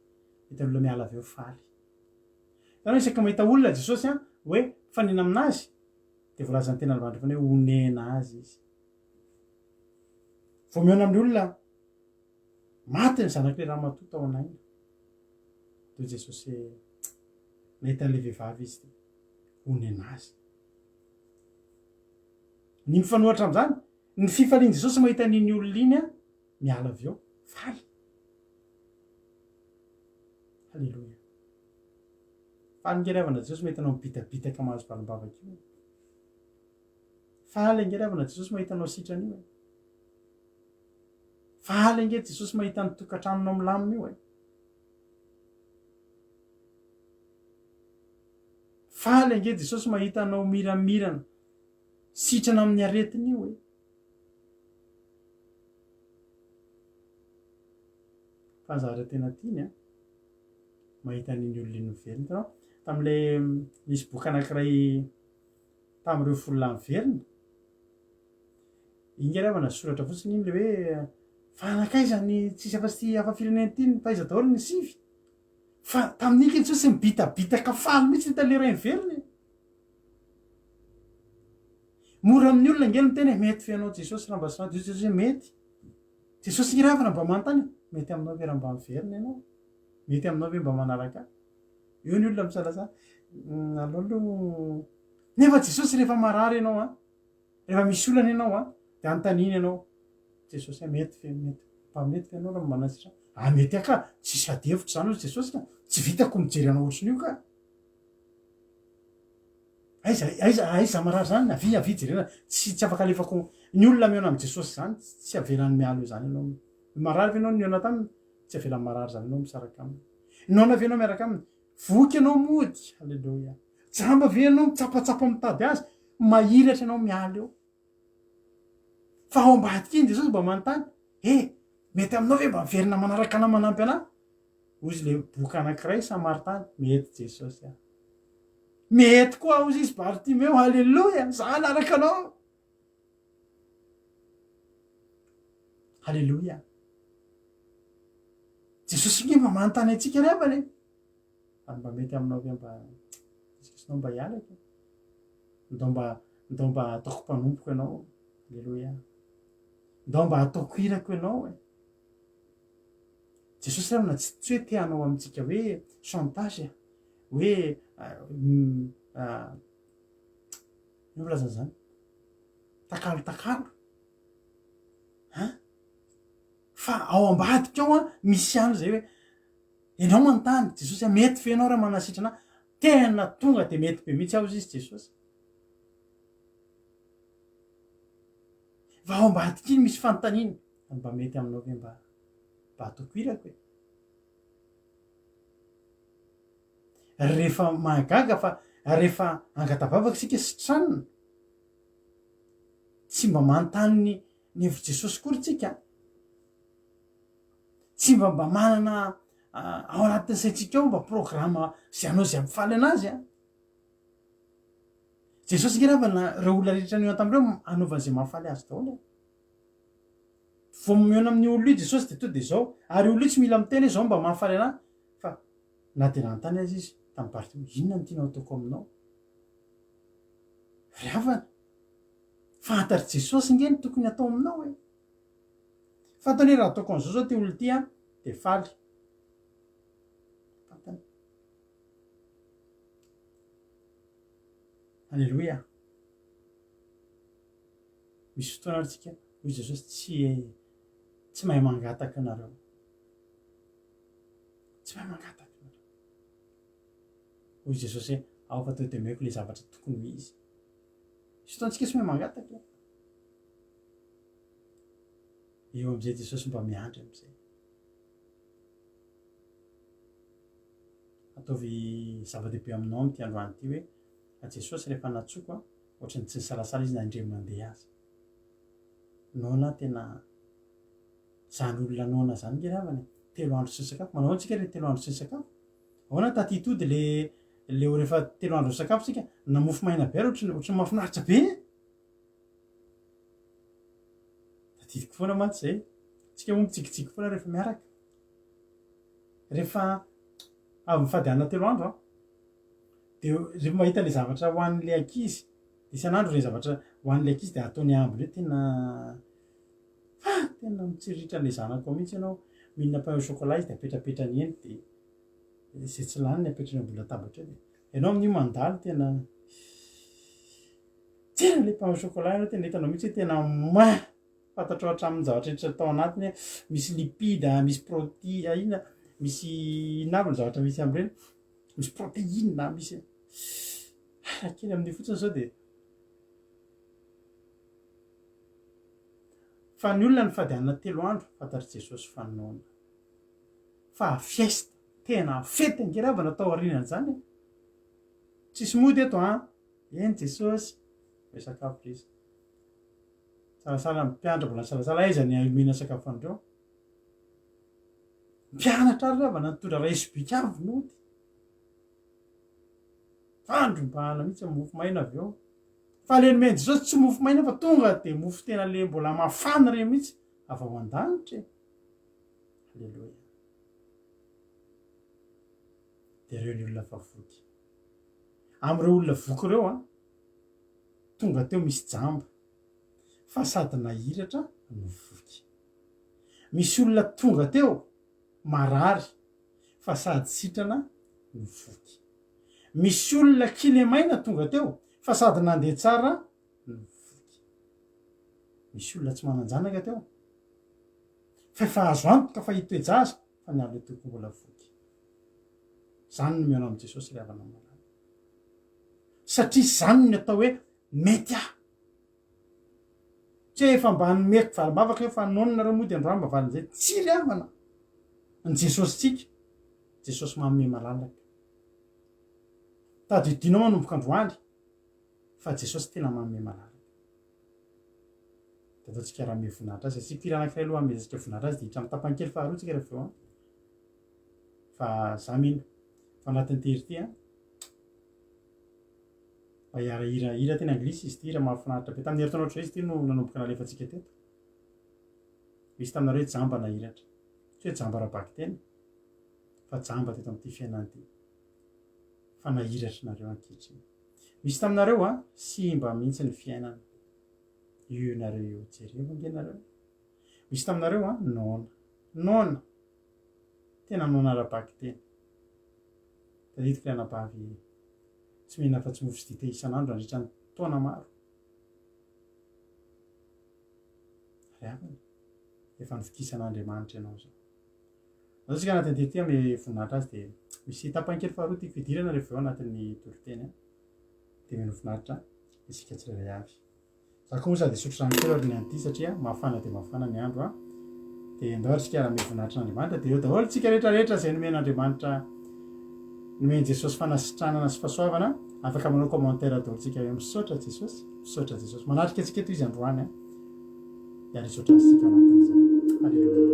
mahita olona miala avy eo faly itanao isaky mahita olona Jesosy hoe fanina aminazy dia voalazany tena androandro fa hoe onena azy izy vao mihaona amin'ny olona maty ny zanak'ilay raha matoto ao anainy dia Jesosy nahita an'ilay vehivavy izy dia onena azy ny mifanohatra amin'izany ny fifalian'i Jesosy mahita an'iny olona iny miala avy eo faly halleloia faly ngeravana Jesosy mahita anao mibitabitaka mahazo valim-bavaka io faly ngeravana Jesosy mahita anao sitran'io faly nge Jesosy mahita ny tokantranonao milamina io faly nge Jesosy mahita anao miramirana sitrana amin'ny aretiny io fa zahatra tena tiany mahita an'iny olona iny miverina tanao tam'ilay misy boky anankiray tamin'ireo folona miverina ingeravana soratra fotsiny iny le hoe fa anakaiza ny tsisy afa-tsy afa-fireneny ty ny paiza daholo ny sivy fa tamin'iny Jesosy mibitabitaka faly mihitsy nitalera miverina mora amin'ny olona ngely ny tena mety feanao Jesosy raha mba sy nadio Jesosy mety Jesosy ngiravana mba manontany mety aminao ve raha mba miverina ianao mety aminao ve mba manaraka eo ny olona misalasala aloalo nefa Jesosy rehefa marary ianao rehefa misy olana ianao dia anontaniny ianao Jesosy mety fe ianao raha manasitra mety aka tsisy adevitra zany ozy Jesosy ka tsy vitako mijery anao ohatrin'io ka aiza marary zany avy jerena tsy afaka alefako ny olona mihaona amin'ny Jesosy zany tsy avelany mialo io zany ianao marary ve ianao nihaona taminy tsy avelany marary zany ianao misaraka aminy naona ve ianao miaraka aminy voky ianao mody alleloia jamba ve ianao mitsapatsapa mitady azy mahiratra ianao miala eo fa ao ambadika iny Jesosy mba manontany mety aminao ve mba miverina manaraka ana manampy anahy ozy le boky anankiray Samaritany mety Jesosy mety koa ozy izy Bartimeo halleloia za anaraka anao halleloia Jesosy nge mba manontany atsika revany ary mba mety aminao ve mba isinao mba hialaka ndao mba ataoko mpanompoko ianao halleloia ndao mba ataoko irako ianao Jesosy revana tsy hoe teanao amintsika hoe chantage hoe volazany zany takalo fa ao ambadika ao misy andro zay hoe ianao manontany Jesosy mety fe ianao raha manasitrana tena tonga de mety be mihitsy ao izy Jesosy fa ao ambadika iny misy fanontaniana mba mety aminao ve mba ataoko irako rehefa mahagaga fa rehefa angatavavaka sika sitranina tsy mba manontany ny hevitr' Jesosy kory tsika tsy mba manana ao anatin'ny saitsika ao mba programa zay anao zay ampifaly anazy Jesosy ngeravana reo olona rehetra nio tam'ireo anaovan'izay mahafaly azy daholo vao mihaona amin'ny olo io Jesosy de to de zao ary olo io tsy mila miteny zao mba mahafaly anahy fa na de nanontany azy izy tamin'ny Bartimeo inona ny tianao ataoko aminao riavana fantary Jesosy nge ny tokony atao aminao fantany raha ataoko an'izao zao ty olo ty de faly fantany alleloia misy fotoana atsika hoy jesosy tsy mahay mangataka anareo tsy mahay mangataka anareo hoy jesosy hoe ao fa teo temeko le zavatra tokony ho izy misy fotoantsika tsy mahay mangataka eo am'izay jesosy mba miandry am'izay ataovy zava-dehibe aminao am'ty androany ty hoe jesosy rehefa natsoko ohatrany tsy nisalasala izy nandre mandeha azy nona tena zan'olona nona zany ngeravany telo andro sy sakafo manao antsika le telo andro sy sakafo ahoana taty tody le rehefa telo andro sakafo tsika na mofo maina be ohatrany mahafinaritra be tadidiko foana mantsy zay tsika moa mitsikitsiky foana rehefa miaraka rehefa avy mifady anina telo andro de rehefa mahita le zavatra hoan'le ankizy de isan'andro le zavatra hoan'le ankizy de ataony amby reo tena mitsiritra le zanako ao mihitsy ianao mihinana pain au chocolat izy de apetrapetrany eny de zay tsy lany ny apetrany ambony latabatra eo de ianao amin'io mandalo tena tsena le pain au chocolat ianao tena hitanao mihitsy hoe tena fantatro hatramin'ny zavatra rehetra atao anatiny hoe misy lipide misy protéine misy inavo ny zavatra misy am'ireny misy protéine misy kely amin'io fotsiny zao de fa ny olona ny fady anina telo andro fantatry jesosy fanonona fa fiesta tena fety angeravana atao aorinan' zany tsisy mody eto eny jesosy hoe sakafo izy salasala mpianatra mbola salasala aiza ny mihina sakafo andreo mpianatra ary ravana nitondra raisibika avy mody andro mbala mihitsy mofo maina avy eo fa leny meny jesosy tsy mofo maina fa tonga de mofo tena le mbola mafana re mihitsy ava ho an-danitra alleloia de reo ny olona fa voky am'ireo olona voky reo tonga teo misy jamba fa sady nahiratra no voky misy olona tonga teo marary fa sady sitrana no voky misy olona kile maina tonga teo fa sady nandeha tsara no voky misy olona tsy mananjanaka teo fa efa azo antoka fa hitoejaza fa nialo toko mbola voky zany no mianao am' jesosy le havana malala satria zany ny atao hoe mety tsy efa mba nomeko valim-bavaka efa nononareo mody androany mba valin'izay tsy ry havana ny jesosy tsika jesosy manome malalaka tadidinao manomboka androany fa jesosy tena manome malalaka de ataotsika raha me vonahitra azy asika firanankiray aloha amezitsika vonahitra azy de hitra am'tapany kely faharoa tsika rehefa eo fa za mino fa anatin'ny tery ty mba hira tena anglisy izy ty hira mahafinaritra be tamin'ny heritonao ohatr' zay izy ty no nanomboka nalefatsika teto misy taminareo hoe jamba nahiratra tsy hoe jamba rabaky tena fa jamba teto am'ty fiainany ty fa nahiratry nareo ankehitriny misy taminareo simba mihitsy ny fiainana io nareo io jereo angenareo misy taminareo nona tena nona rabaky tena tadidiko le anabavy tsy mihina fa tsy mofo sy dite isan'andro andritra ny taona maro ryavana efa nifikisan'andriamanitra ianao zao azatsika anatin'ny tety ame voninahitra azy de misy tapankely faharoa tiako fidirana rehefa eo anatin'ny toriteny de mino voninahitra isika tsirairay avy za koa moa sady sotro rano kely ary ny an'ity satria mafana de mafana ny andro de ndao ary tsika raha me voninahitran'andriamanitra de eo daholo tsika rehetrarehetra zay nomen'andriamanitra nomeny jesosy fanasitranana sy fahasoavana afaka manao commentaire daholo tsika hoe misaotra jesosy manatrika atsika eto izy androany ary isotra azytsika anatin'izay alleloia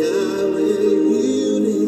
Yahweh,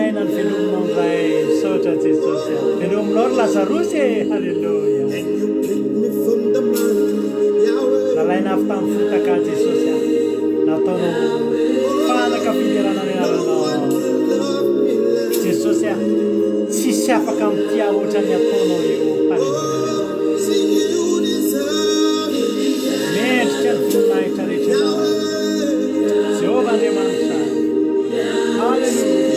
talaina ny velominao ndray saotra jesosy velominao ry lazarosy halleloia lalaina avy tamin'ny fotaka jesosy nataonao fanaka fiderana ny aranao jesosy tsisy afaka mitia oatra ny ataonao io halleloia mendrika ny voninahitra rehetra Jehovah Andriamanitra halleluia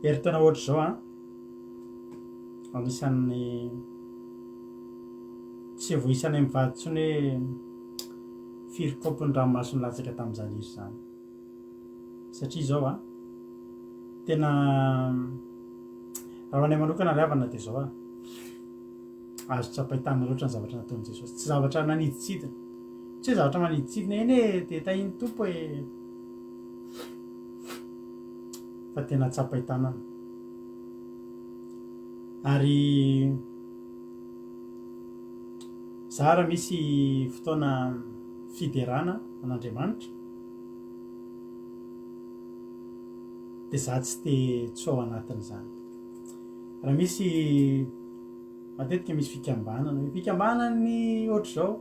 eritona ohatr' zao anisan'ny tsy voisany mivaditsony hoe firikopony ranomasony latsaka tamin'izany izy zany satria zao tena raha anay manokana ry havana dia zao azo tsapaitana loatra ny zavatra nataon'i Jesosy tsy zavatra naniditsidina tsy hoe zavatra maniditsidina eny dia tahiny tompo hoe fa tena tsapaitana ary zara misy fotoana fiderana an'Andriamanitra dia za tsy te tsy ao anatin'izany raha misy matetika misy fikambanany ohatr' zao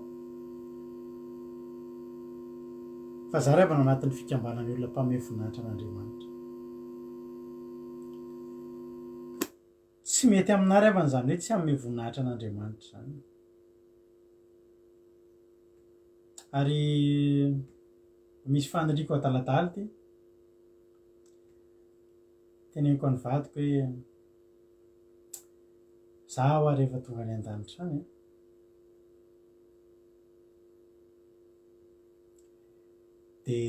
fa za ravana anatin'ny fikambanany olona mpame voninahitra an'Andriamanitra tsy mety aminary avan'izany hoe tsy ame voninahitra an'Andriamanitra zany ary misy fanindriko adaladala ty teneniko any vadiko hoe zaho a rehefa tonga any an-danitra any de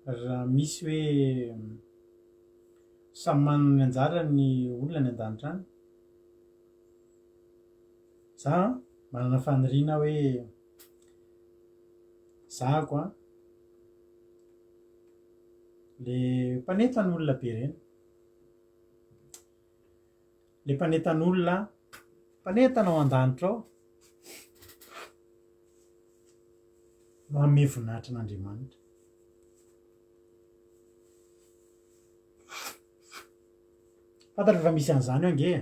raha misy hoe samy manana ny anjara ny olona ny an-danitra any za manana faniriana hoe zahako a le mpanetan'olona be reny le mpanetan'olona mpanetanao an-danitra ao manome voninahitra an'Andriamanitra fantatra fa misy an'izany eo ange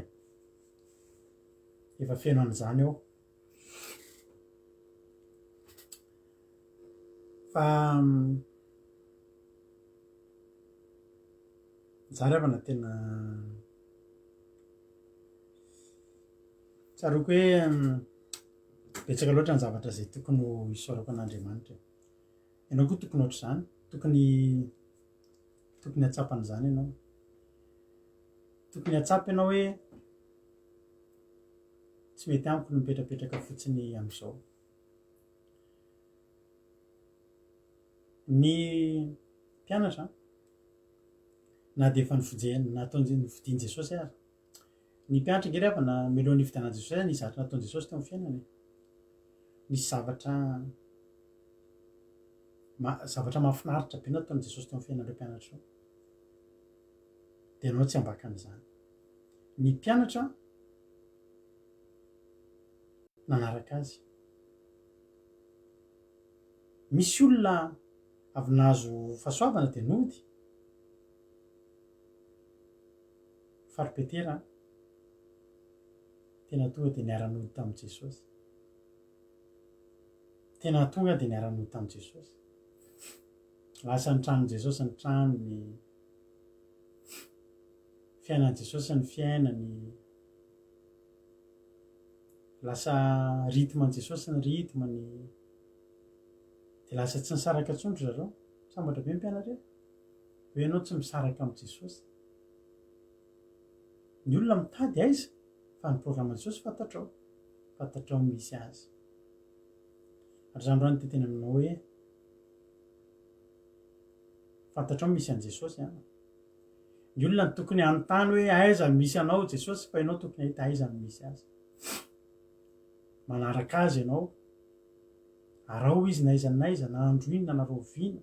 efa feno an'izany eo fa za revana tena tsaroako hoe betsaka loatra ny zavatra zay tokony ho isaorako an'Andriamanitra ianao koa tokony ohatr' izany tokony atsapan'izany ianao tokony atsapy ianao hoe tsy mety amiko no mipetrapetraka fotsiny amin'izao ny mpianatra na de efa nataony Jesosy ary ny mpianatra nge rehefa na milohan'ny fidianan'i Jesosy ny zatra nataony Jesosy teo amin'ny fiainany nisy zavatra mahafinaritra be nataony Jesosy teo amin'ny fiainan'ireo mpianatra de ianao tsy ambaka an'izany ny mpianatra nanaraka azy misy olona avy nahazo fahasoavana de nody faripetera tena tonga de niara-nody tamin'i Jesosy tena tonga de niara-nody tamin'i Jesosy lasa ny tranon'i Jesosy ny tranony fiainan'i Jesosy ny fiainany lasa rythme-n'i Jesosy ny rythme-ny de lasa tsy nisaraka tsondro zareo sambatra be ny mpianatra hoe ianao tsy misaraka amin'i Jesosy ny olona mitady aiza fa ny programan'i Jesosy fantatrao misy azy ary zany rano teteny aminao hoe fantatrao misy an'i Jesosy any ny olona ny tokony anontany hoe aiza misy anao Jesosy fa ianao tokony ahita aiza ny misy azy manaraka azy ianao arao izy na iza naiza na androina na roviana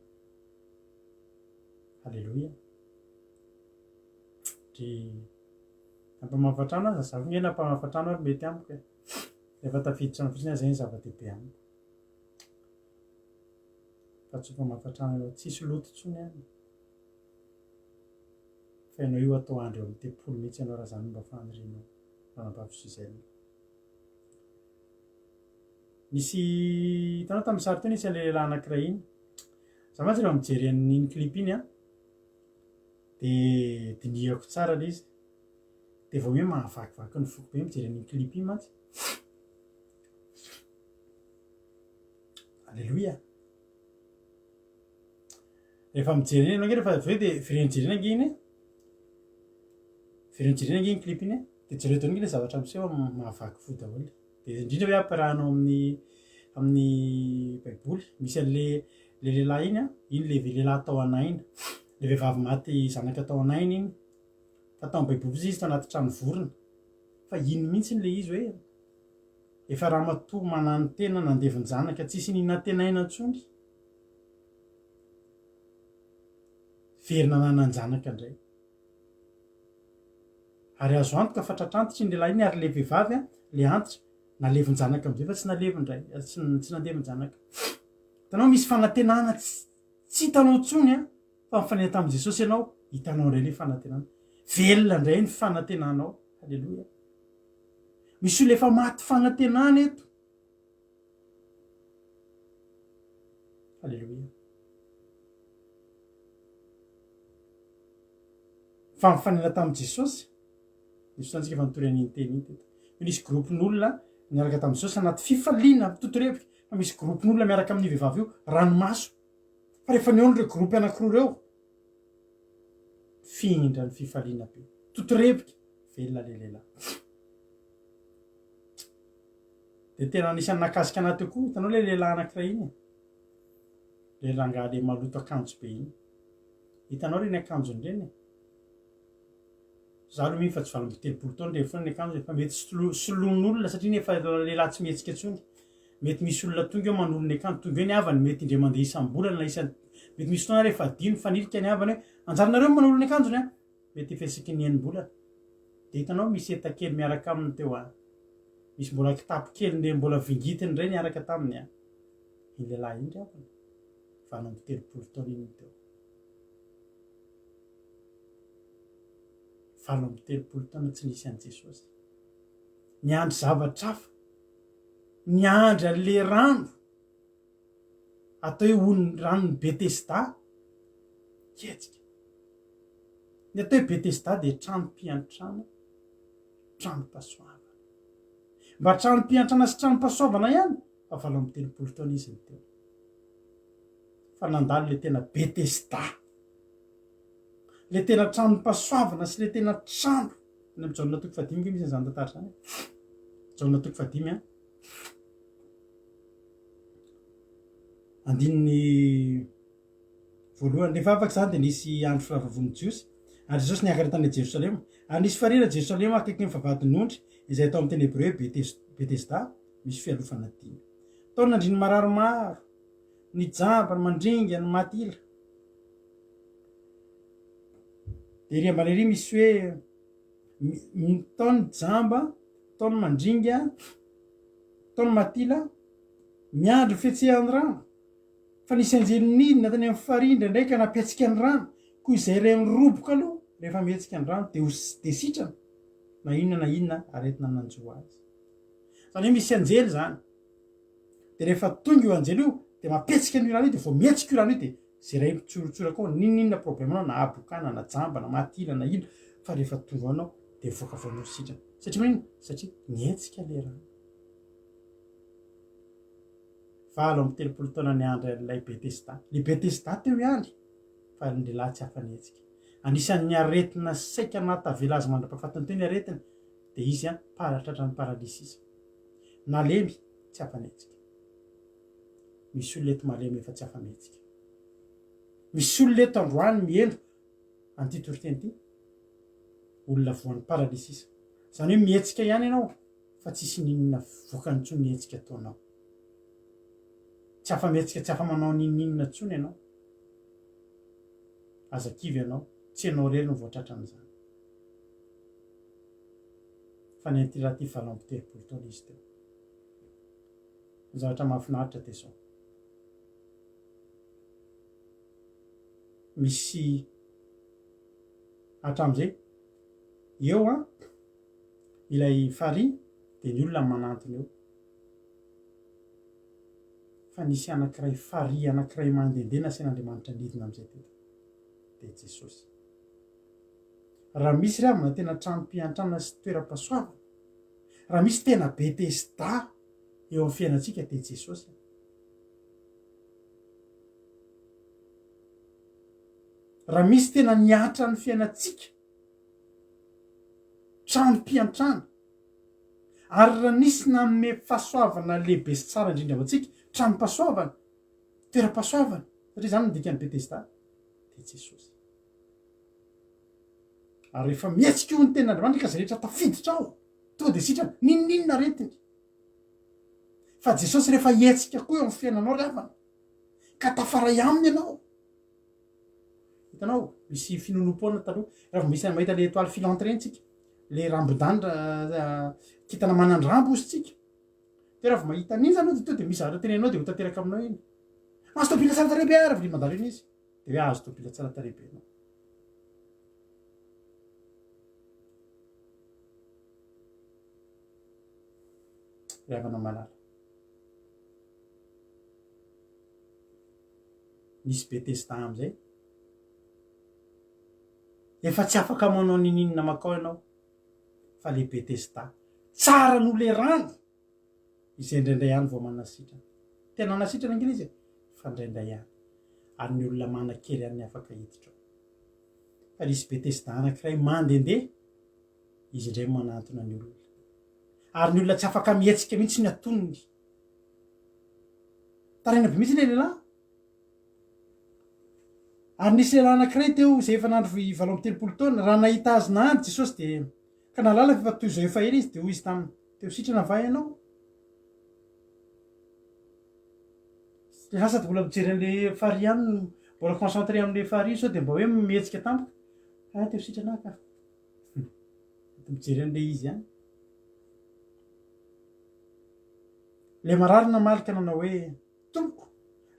halleloia de nampamahafatrano azy za nge nampamahafatrano ary mety amiko rehefa tafiditra ny fotsiny zay ny zava-dehibe amiko fa tsy mpamahafatrano tsisy loto tsony any fa ianao io atao andro eo amin'ny tempolo mihitsy ianao raha zany mba fanirianao manampahafisizana nisy hitanao tamin'ny sary teo nisy an'le lehilahy anankiray iny za mantsy rehefa mijery an'iny clip iny de dinihako tsara le izy de vao hoe mahavakivaky ny foko be mijery an'iny clip iny mantsy alleloia rehefa mijery iny anao nge rehefa aveo de firenjerena ange iny firenjerena ange iny clip iny de jereo teo nge le zavatra miseho mahavaky fo daholo de indrindra hoe ampiarahanao amin'ny baiboly misy an'le lehilahy iny iny le lehilahy tao anaina le vehivavy maty zanaka tao anaina iny fa tao amin'ny baiboly izy tao anaty trano vorona fa iny mihitsy le izy hoe efa raha matoa manano tena nandeviny zanaka tsisy ninantenaina ntsony verina nanan-janaka indray ary azo antoka fa tratrantitra iny lehilahy iny ary le vehivavy le antitra nalevin-janaka am'zay fa tsy nalevindray tsy nandevin-janaka hitanao misy fanantenana tsy hitanao ntsony fa mifanena tamin'i Jesosy ianao hitanao indray le fanantenana velona indray ny fanantenanao halleloia misy olo efa maty fanantenana eto halleloia fa mifanena tamin'i Jesosy Jesosy antsika efa nitory an'iny teny iny teto nisy gropin'olona miaraka tamin'izao sy anaty fifaliana totorepika fa misy gropin'olona miaraka amin'ny vehivavy io ranomaso fa rehefa ny ondro gropy anankiroa reo finindra ny fifaliana be totorepika velona le lehilahy de tena anisan'ny nakasika anaty koa hitanao le lehilahy anankiray iny le ranga le maloto akanjo be iny hitanao reny akanjon'ireny za aloha miny fa tsy valomby telopolo taona re foana ny akanjo efa mety solon'olona satria nefa lehilahy tsy mihetsika intsony mety misy olona tonga eo manolo ny akanjo tonga eo ny havany mety indray mandeha isam-bolana mety misy fotoana rehefa dino fanilika ny havany hoe anjaranareo manolo ny akanjony a mety efesiky ny enimbolana de hitanao misy etakely miaraka aminy teo a misy mbola kitapo kely nde mbola vingitiny reny miaraka taminy a iny lehilahy iny ry havany valomby telopolo taona iny teo valomby telopolo taona tsy nisy an'i Jesosy niandry zavatra hafa niandry an'le rano atao hoe ony ranony Betesda ketsika ny atao hoe Betesda de tranom-piantrana tranom-pasoavana mba tranom-piantrana sy tranom-pasoavana ihany fa valomby telopolo taona izy ny teo fa nandalo le tena Betesda le tena tranom-pasoavana sy le tena trano ny amin'ny jaona toko fadimy ke misy ny zany tantara zany jaona toko fadimy a andininy voalohany rehefa afaka zany de nisy andro firavavon'ny Jiosy ary Jesosy niakatra tany Jerosalema ary nisy farira Jerosalema akaiky ny vavahadin'ondry izay atao amin'ny teny hébreu Betesda misy fialofana dimy taona andriny mararomaro ny jamba ny mandringa ny matila de ry ambalery misy hoe taony jamba taony mandringa taony matila miandro fihetsehany rano fa nisy anjely nidina tany amin'ny farindra ndraiky napiatsika ny rano koa izay reny roboka aloha rehefa mihetsika ny rano de sitrana na inona aretina nanjo azy zany hoe misy anjely zany de rehefa tonga io anjely io de mapiatsika ny rano io de vao mihetsika io rano io de zay ray mitsorotsora koa ninona problème anao na abokana na jamba na matila na ino fa rehefa tonga anao de voaka voanao sitrana satria manino satria mihetsika le rano valo amby telopolo taona niandry an'ilay Betesda le Betesda teo iandry fa ny lehilahy tsy afanetsika anisan'ny aretina saika natavela azy mandra-pahafatany teo ny aretina de izy a paratratra ny paralisy izy nalemy tsy afanetsika misy olona eto malemy efa tsy afanetsika misy olona eto androany miendo an'ity toriteny ity olona voan'ny paralisy izy zany hoe mihetsika ihany ianao fa tsisy ninona voakany tsony mihetsika ataonao tsy afa-mihetsika tsy afa-manao ninina tsony ianao azakivy ianao tsy ianao rery no voatratra an'izany fa nety raha ty valomby telopolo taona izy teo ny zavatra mahafinaritra de zao misy hatram'izay eo a ilay fari de ny olona manantony eo fa nisy anankiray fari anankiray mandehandeha nasen'Andriamanitra nidina am'izay teto de Jesosy raha misy ravina tena tranom-piantrana sy toeram-pasoavana raha misy tena Betesda eo amin'ny fiainantsika de Jesosy raha misy tena niatra ny fiainantsika tranom-piantrana ary raha nisy nanome fahasoavana lehibe sy tsara indrindra avatsika tranom-pasoavana toeram-pasoavana satria zany midika ny Betesda de Jesosy ary rehefa mihetsika io ny ten'Andriamanitra ka zay rehetra tafiditra ao to de sitrana ninona retiny fa Jesosy rehefa hetsika koa eo amin'ny fiainanao ravana ka tafaray aminy ianao hitanao misy finonom-poana taloha raha vao misy mahita le étoile filante reny tsika le rambon-danitra kitana manandrambo ozy tsika de raha vao mahita an'iny zany ao de to de misy zavatra tenenao de ho tanteraka aminao iny azo tobila tsara tarehibe raha vao mandalo iny izy de hoe azo tobila tsara tarehibe anao ravana malala misy Betesda am'izay efa tsy afaka manao ninina makao ianao fa le Betesda tsara no le rano izay indraindray ihany vao manasitrana tena nasitrana angina izy fa indraindray ihany ary ny olona manan-kery any afaka hiditra fa misy Betesda anankiray mandehandeha izy indray manantona ny olona ary ny olona tsy afaka mihetsika mihitsy ny atonony taraina be mihitsy le lehilahy ary nisy lehilahy anankiray teo izay efa nandro 17 taona raha nahita azy nandry Jesosy dia ka nalala fa toy izao efa ela izy dia hoy izy taminy teo sitrana va ianao le lasa dia mbola mijery an'le fary ihany mbola concentré amin'le fary sao dia mba hoe mihetsika tampoka teo sitrana ka mijery an'le izy ihany le mararina malika nanao hoe tompoko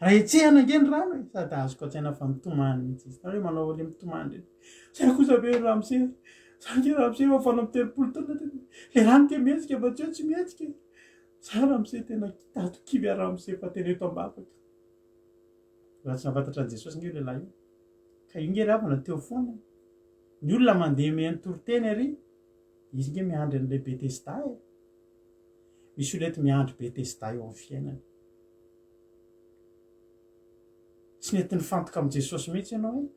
raha etsehana nge ny rano e sady azoko an-tsaina fa mitomany mihitsy izy hoe manao le mitomany reny saina kosa be ramose sange ramose mafana amin'ny 30 taona le rano ke mihetsika mba tsy hoe tsy mihetsika za ramose tena tato kivy a ramose fa tena eto ambavaka raha tsy nafantatra an' Jesosy nge io lehilahy io ka io nge ravana teo foana ny olona mandeha miantoroteny ary izy nge miandry an'le Betesda e misy olona ety miandry Betesda eo amin'ny fiainany tsy nentiny fantoka amin'i Jesosy mihitsy ianao e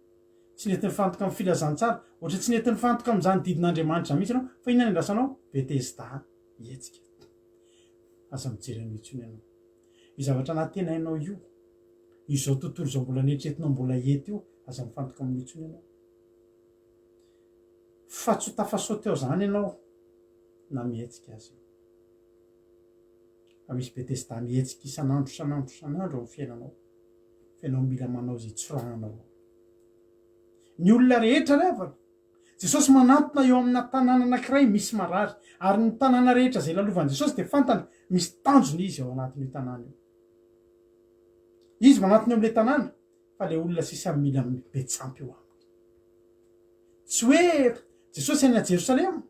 tsy nentiny fantoka amin'ny filazantsara ohatra tsy nentiny fantoka amin'izany didin'Andriamanitra mihitsy ianao fa inona ny andrasanao Betesda hetsika aza mijery an'io intsony ianao io zavatra natenainao io izao tontolo izao mbola netretinao mbola ety io aza mifantoka amin'io intsony ianao fa tsy ho tafasoa teo zany ianao na mihetsika azy io fa misy Betesda mihetsika isan'andro amin'ny fiainanao fiainao mila manao zay tsorahanao ny olona rehetra revana Jesosy manantona eo amina tanàna anankiray misy marary ary ny tanàna rehetra zay lalovan'i Jesosy dia fantany misy tanjony izy ao anatin'io tanàna io izy manantona eo amin'ilay tanàna fa le olona sisa mila betsampy eo aminy tsy hoe Jesosy any a Jerosalema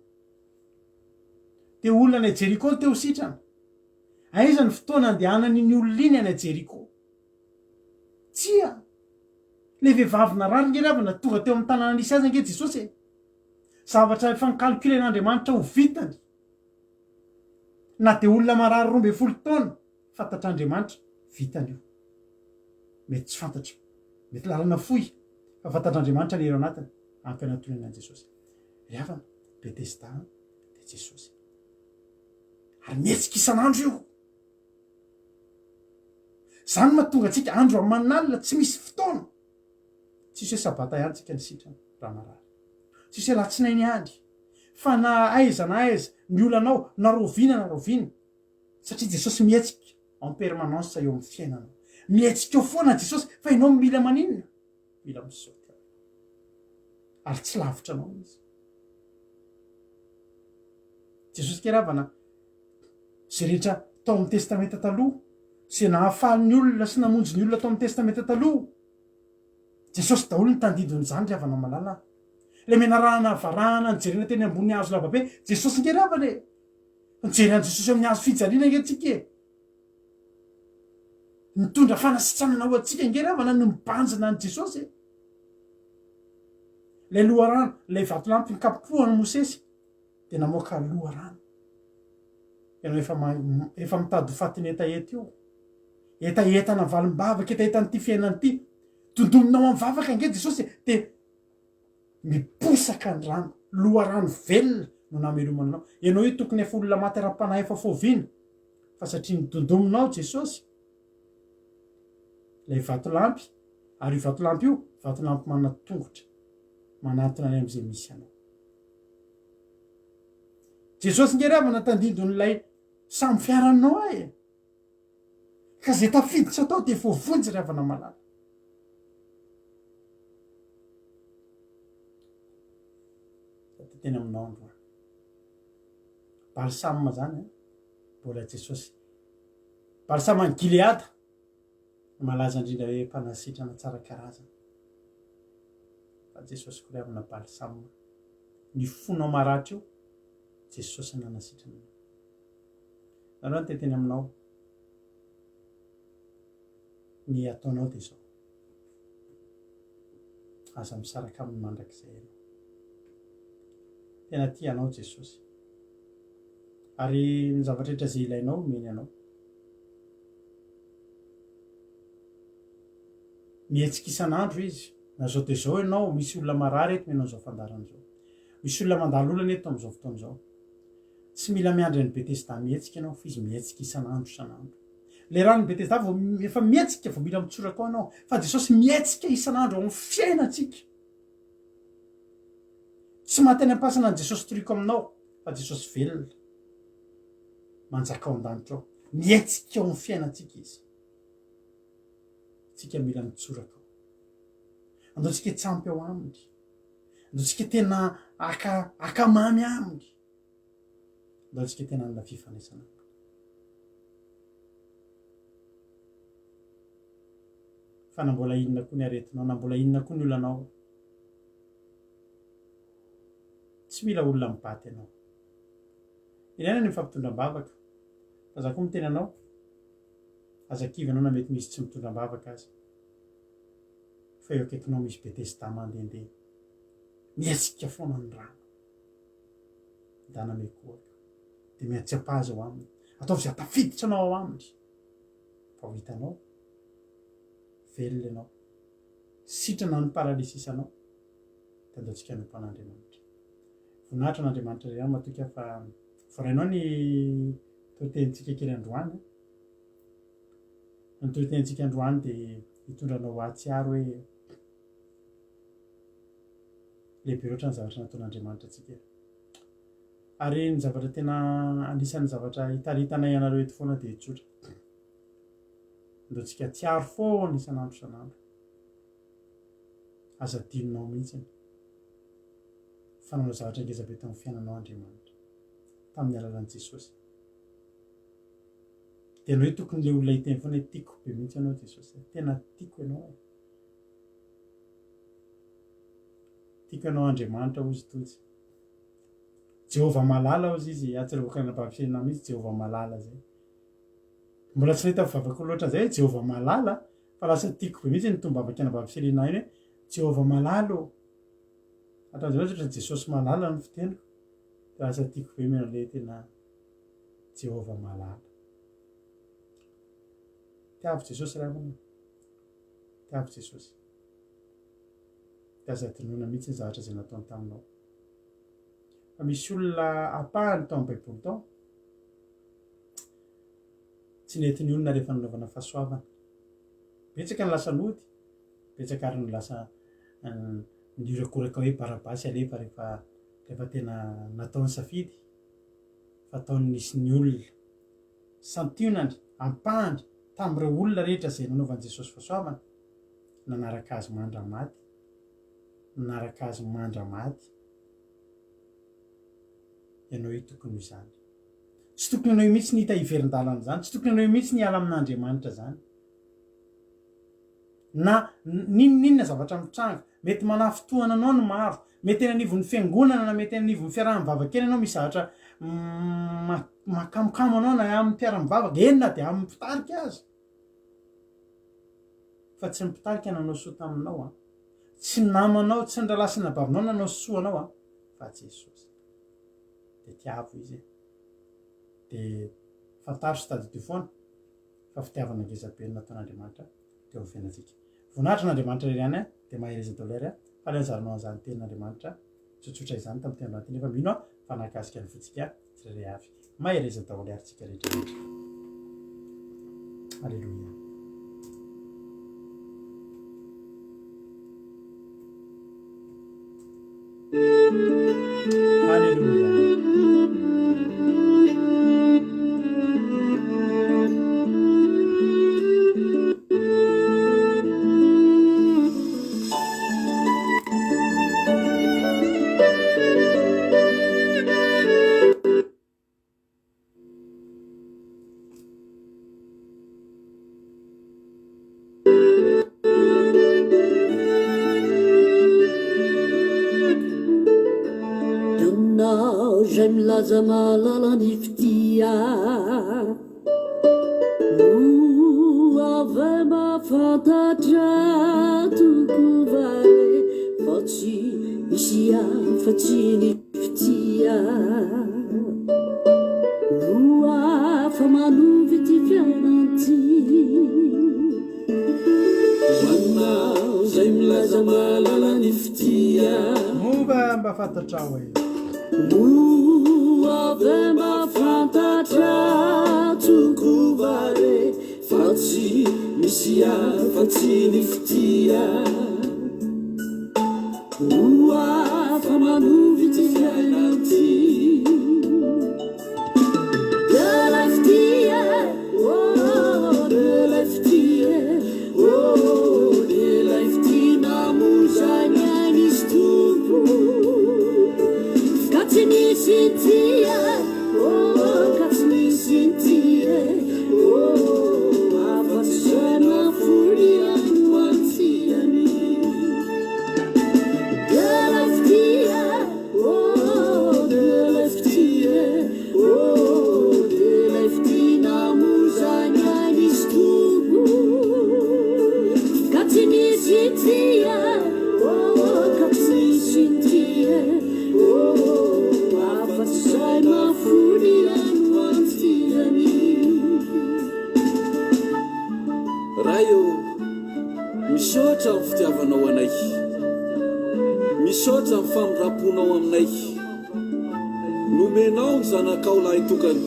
dia olona any Jeriko teo sitrana aiza ny fotoana andehanany ny olona iny any a Jeriko tsia le vehivavy narary nge ravana tonga teo amin'ny tanàna nisy azy nge Jesosy e zavatra efa nikalkulen'Andriamanitra ho vitany na dia olona marary 12 taona fantatr'Andriamanitra vitany io mety tsy fantatra mety lalana fohy fa fantatr'Andriamanitra le eo anatiny ampianatonana an'i Jesosy ry havana Betesda dia Jesosy ary mihetsika isan'andro io zany mahatonga antsika andro aman'alina tsy misy fotoana tsisy hoe sabata ihany tsika ny sitrana raha marary tsisy hoe latsinainy ihany fa na aiza ny olanao na roviana satria Jesosy mihetsika en permanence eo amin'ny fiainanao mihetsika eo foana Jesosy fa ianao mila maninona mila misaotra ary tsy lavitra anao izy Jesosy ke ravana zay rehetra tao amin'ny testamenta taloha zay nahafaly ny olona sy namonjy ny olona tao amin'ny testamenta taloha Jesosy daholo ny tandidony zany ry havana malala le menarahana varahana nijerena teny ambony hazo lavabe Jesosy nge ravana e nijery an' Jesosy amin'ny hazo fijaliana nge tsika e nitondra fanasitranana ho antsika nge ravana no mibanjina an' Jesosy e le loharano le vatolampy nikapohany Mosesy dia namoaka loharano ianao efa mitady ho fatiny etaety io etaetana valim-bavaka etaetan'ity fiainany ity tondominao amin'ny vavaka nge Jesosy dia miposaka ny rano loharano velona no namelomananao ianao io tokony efa olona maty ara-panahy efa foviana fa satria nitondominao Jesosy lay vatolampy ary io vatolampy io vatolampy manatongotra manatona any amin'izay misy anao Jesosy nge ravana tandindon'ilay samy fiaranao e ka zay tafiditra tao dia voavonjy ravana malala teny aminao andro balsame zany mbola Jesosy balsame ny Gileada malaza indrindra hoe mpanasitrana tsara karazana fa Jesosy ko ravana balsame ny fonao maratra io Jesosy nanasitrana nareo ny teteny aminao ny ataonao dia zao aza misaraka amin'ny mandrakizay ianao tena tianao Jesosy ary ny zavatra rehetra zay ilainao meny anao mihetsika isan'andro izy na zao de zao ianao misy olona marary eto menao zao fandaran'zao misy olona mandalo olana eto am'izao fotoan'izao tsy mila miandry ny betesda mihetsika ianao fa izy mihetsika isan'andro isan'andro le raha ny betesda efa mihetsika vo mila mitsoraka ao anao fa jesosy mihetsika isan'andro ao amin'ny fiainatsika tsy mahateny ampasana ny jesosy triko aminao fa jesosy velona manjaka ao an-danitra ao mihetsika ao amin'ny fiainatsika izy tsika mila mitsoraka ao andaotsika tsampy ao aminy andaotsika tena akamamy aminy andaotsika tena nna fifanesana fa nambola inona koa ny aretinao nambola inona koa ny olanao tsy mila olona mipaty anao ilaina ny mifampitondram-bavaka fa za koa mitena anao azakivy anao na mety misy tsy mitondram-bavaka azy fa eo akaikinao misy betesda mandehandeha mihetsika foana ny rano dana mekoaka de miatsy-apazy ao aminy ataovy zay tafiditra anao ao aminy fa ho hitanao velona ianao sitrana ny paralisisanao de andaotsika nompan'andriamanitra voninahitra n'andriamanitra ray any matoka fa vorainao ny toetentsika kely androany ny toetentsika androany de hitondranao atsiaro hoe lehibe oatra ny zavatra nataon'andriamanitra atsika ary ny zavatra tena anisan'ny zavatra hitaritana ianareo eto foana de tsotra andaotsika tsiaro foana isan'andro isan'andro aza dinonao mihitsiny fananao zavatra ngezabe tamin'ny fiainanao andriamanitra tamin'ny alalan'i jesosy de anao hoe tokony le olona hiteny foana hoe tiako be mihitsy anao jesosy tena tiako ianao tiako ianao andriamanitra ozy totsy jehova malala ozy izy atsyrevokana babiselina mihitsy jehova malala zay mbola tsy nahita fivavaka loatra zay jehova malala fa lasa tiako be mihitsy nytombavaka ana babiselina iny hoe jehova malala o ataotra jesosy malala ny fiteniko de lasa tiako be mena le tena jehova malala tiavo jesosy raha mana tiavo jesosy de aza dinona mihitsy ny zavatra zay nataony taminao fa misy olona apahany tao amin'ny baiboly tao tsy nentiny olona rehefa nanaovana fahasoavana betsaka ny lasa lody betsaka ary ny lasa nirakoraka hoe barabasy alefa rehefa tena nataony safidy fa ataony nisy ny olona santionany ampahany tamin'ireo olona rehetra zay nanaovan'i jesosy fahasoavana nanaraka azy mandramaty nanaraka azy mandramaty ianao io tokony izany tsy tokony anao io mihitsy ny hita hiverin-dalana zany tsy tokony anao io mihitsy ny ala amin'andriamanitra zany na ninonninona zavatra mitranga mety manafotohana anao no maro mety eny anivon'ny fiangonana na mety eny anivon'ny fiaraha-mivavaka eny anao misy zavatra makamokamo anao na amin'ny mpiara-mivavaka enina de amin'ny mpitarika azy fa tsy mipitarika nanao soa taminao tsy namanao tsy ndralasina bavinao nanao soa anao fa jesosy de tiavo izy de fantaro sy tady dio foana fa fitiavana ngezabe ny nataon'andriamanitra teo amin'ny fiainatsika voninahitra n'andriamanitra rery any de mahereza daolery fa le anjaranao an'izany tenin'andriamanitra tsotsotra izany tamin'ny tenandanteny efa mino fa nakasika ny fotsika tsirairay avy mahereza daholy arytsika rehetrarehetra alleloia alleluia milaza malala ny fitia ave mafantatra tokovare fa tsy misy afa tsy ny fitia Manao zay milaza mahalala ny fitia mova mba fantatra hoe avy mba fantatra tokovare fa tsy misy afa-tsy ny fitia afa manovy ty fiainanty delay fitia delay fitia delay fitia namozany anisy tompo Katsinisintia, katsinisintia, afatsana furia nuantiani. Deleftia, deleftina muzanya nistubu. Katsinisintia, katsinisintia, Sai mafuria nuantiani Raio misotra amin'ny fitiavanao anay misotra amin'ny famiraponao aminay nomenao ny zanakao lahy tokany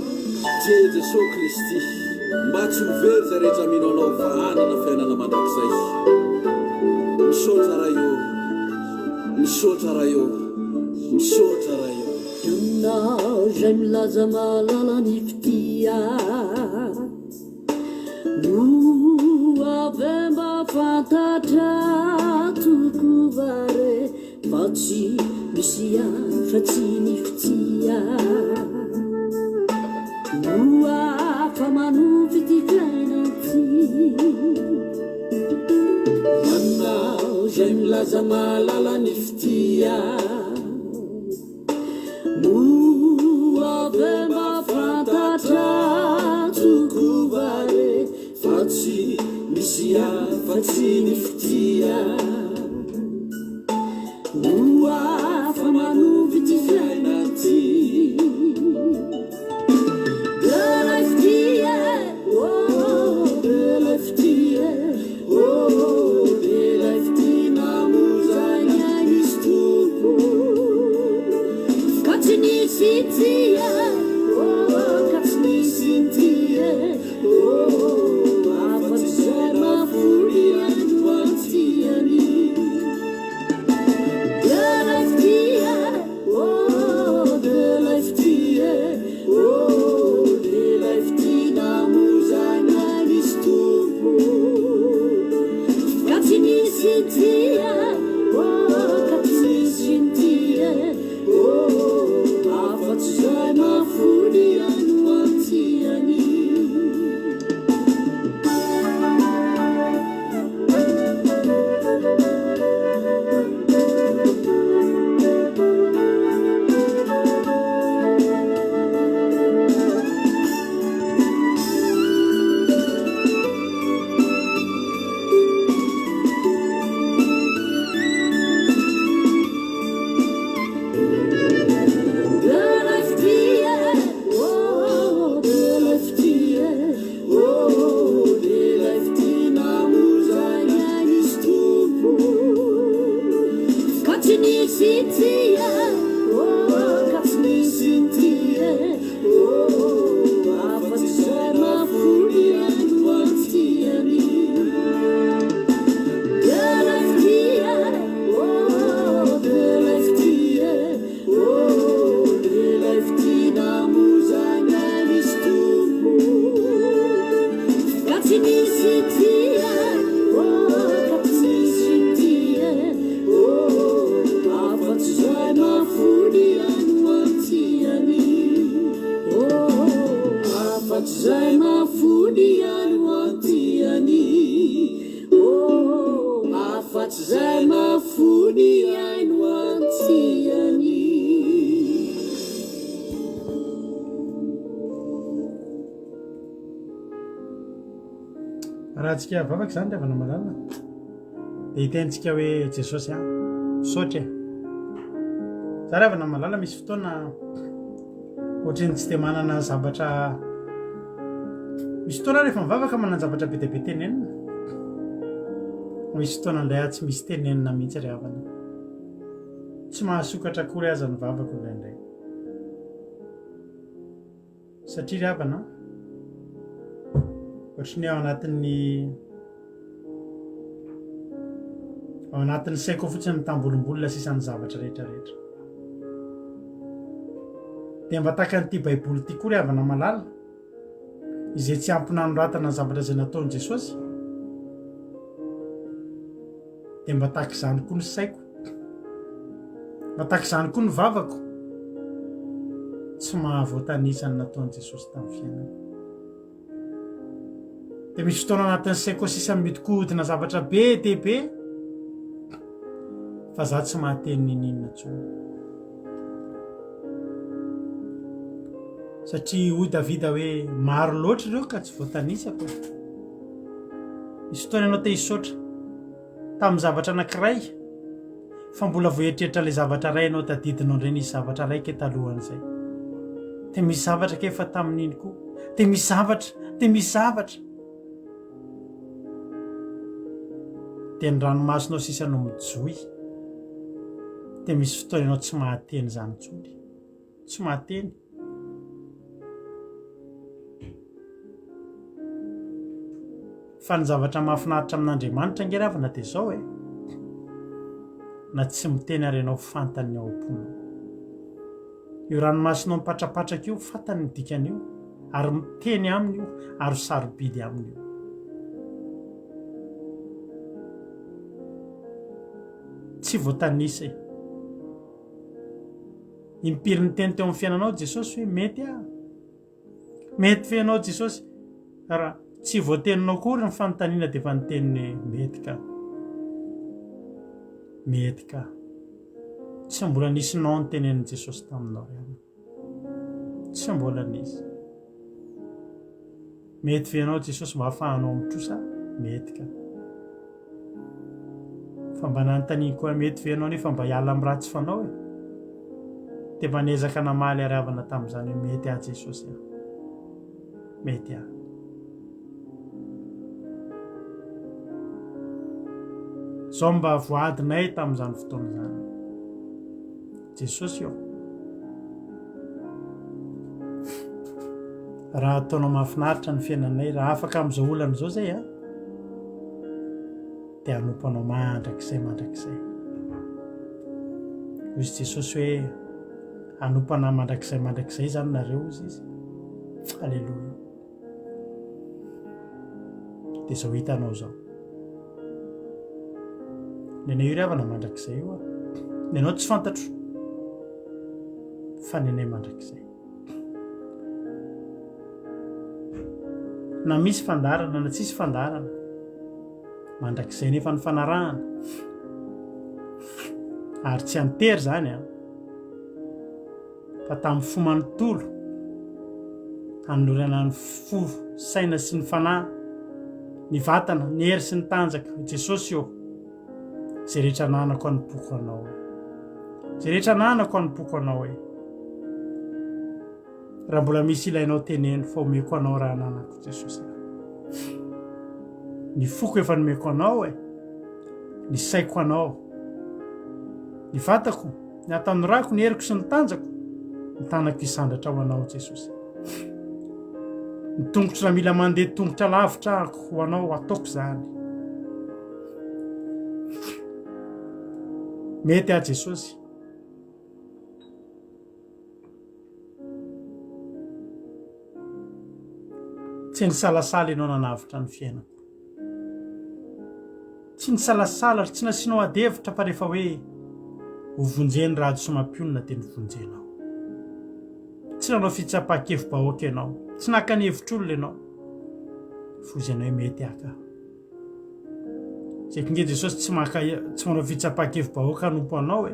Je Jesosy Kristy mba tsy hovery zay rehetra mino anao vahanana fiainana mandrakizay misotra raio misotra raio misotra raio Nao zay milaza mahalala ny fitia avy mba fantatra tokovare fa tsy misy afa-tsy ny fitia afa manovy ty fiainanty Nao zay milaza mahalala ny fitia avy mba fantatra tokovare fa tsy misy afa-tsy ny fitia afa manovy ty fiainanty delay fitia delay fitia delay fitia namozany anisy tompo Katsinisintia, katsinisintia, afatsay mafuria nuantiani. Delay fitia, delay fitia, delay fitia namuzany anisy tompo. Katsinisintia, katsinisintia, afatsay mafuria nuantiani raha tsika vavaky zany ravana malalina dia hitentsika hoe jesosy a misaotra za ravana malala misy fotoana ohatrany tsy dia manana zavatra misy fotoana rehefa mivavaka mananjavatra be dia be tenenina misy fotoana indray tsy misy tenenina mihitsy ry havana tsy mahasokatra akory aza ny vavaka indraindray satria ry havana ohatry ny ao anatin'ny saiko fotsiny mitambolombolona sisan'ny zavatra rehetrarehetra dia mba taka n'ity baiboly ity koa ry havana malala izay tsy ampinanoratana ny zavatra izay nataon'i Jesosy dia mba taka izany koa ny saiko mba taka izany koa ny vavako tsy mahavoatanisa ny nataon'i Jesosy tamin'ny fiainana dia misy fotoana anatin'ny saiko sisa midikohodina zavatra be dia be fa za tsy mahateny ninina intsony satria hoy Davida hoe maro loatra ireo ka tsy voatanisako misy fotoana ianao te hisaotra tamin'ny zavatra anankiray fa mbola voaeritreritra ilay zavatra ray ianao tadidinao indray nisy zavatra raika talohan'izay dia misy zavatra ke fa tamin'iny koa dia misy zavatra dia ny ranomasonao sisanao mijoy dia misy fotoana ianao tsy mahateny izany intsony tsy mahateny fa ny zavatra mahafinaritra amin'Andriamanitra angeravana dia izao na tsy miteny ary ianao fantany ny ao am-ponao io ranomasonao mipatrapatraka io fantany ny dikan'io ary miteny aminy io ary sarobidy aminy io tsy voatanisa impiry ny teny teo amin'ny fiainanao Jesosy hoe mety fe ianao Jesosy raha tsy voateninao kory ny fanontaniana dia efa niteniny mety ka tsy mbola nisinao ny tenenin' Jesosy taminao ihany tsy mbola nisy mety fe ianao Jesosy mba hahafahanao mitrosa mety ka fa mba nanontaniana koa mety fe ianao nefa mba hiala amin'ny ratsy fanao dia mba niezaka namaly ary havana tamin'izany hoe mety Jesosy mety zao mba voadinay tamin'izany fotoana izany Jesosy raha ataonao mahafinaritra ny fiainanay raha afaka amin'izao olana izao zay dia hanompanao mandrakizay izy Jesosy hoe hanompana mandrakizay zany nareo izy Alleluia dia zao hitanao zao nenay io ry havana mandrakizay io nenao tsy fantatro fa nenay mandrakizay na misy fandarana na tsisy fandarana mandrakizay nefa ny fanarahana ary tsy antery zany fa tamin'ny fomanontolo hanolorana ny fo saina sy ny fanahy ny vatana ny hery sy ny tanjaka Jesosy zay rehetra nanako hanompoako anao raha mbola misy ilainao teneno fa omeko anao raha nanako Jesosy ny foko efa nomeko anao ny saiko anao ny vatako ny ataon'ny rako ny heriko sy ny tanjako ny tanako isandratra ho anao Jesosy ny tongotra raha mila mandeha tongotra lavitra ho anao ataoko zany mety Jesosy tsy ny salasala ianao nanavitra ny fiainako tsy ny salasala ary tsy nasianao adevitra fa rehefa hoe hovonjeny raha somam-pionina dia nivonjenao tsy nanao fitsapahakevim-bahoaka ianao tsy naka ny hevitr'olona ianao fozy ianao hoe mety aka zay konge Jesosy tsy manao fitsapahakevim-bahoaka hanompo anao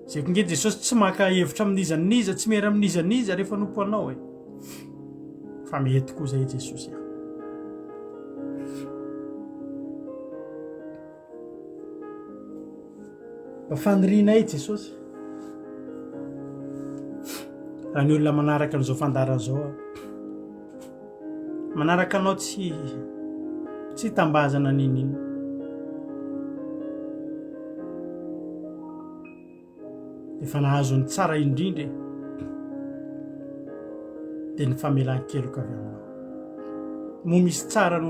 zay konge Jesosy tsy maka hevitra amin'izaniza tsy mera amin'izaniza rehefa hanompo anao fa mety koa zay Jesosy mba fanirinay Jesosy raha ny olona manaraka an'izao fandaran'izao manaraka anao tsy tambazana nininy efa nahazo ny tsara indrindra dia ny famelan-keloka avy aminao mo misy tsara no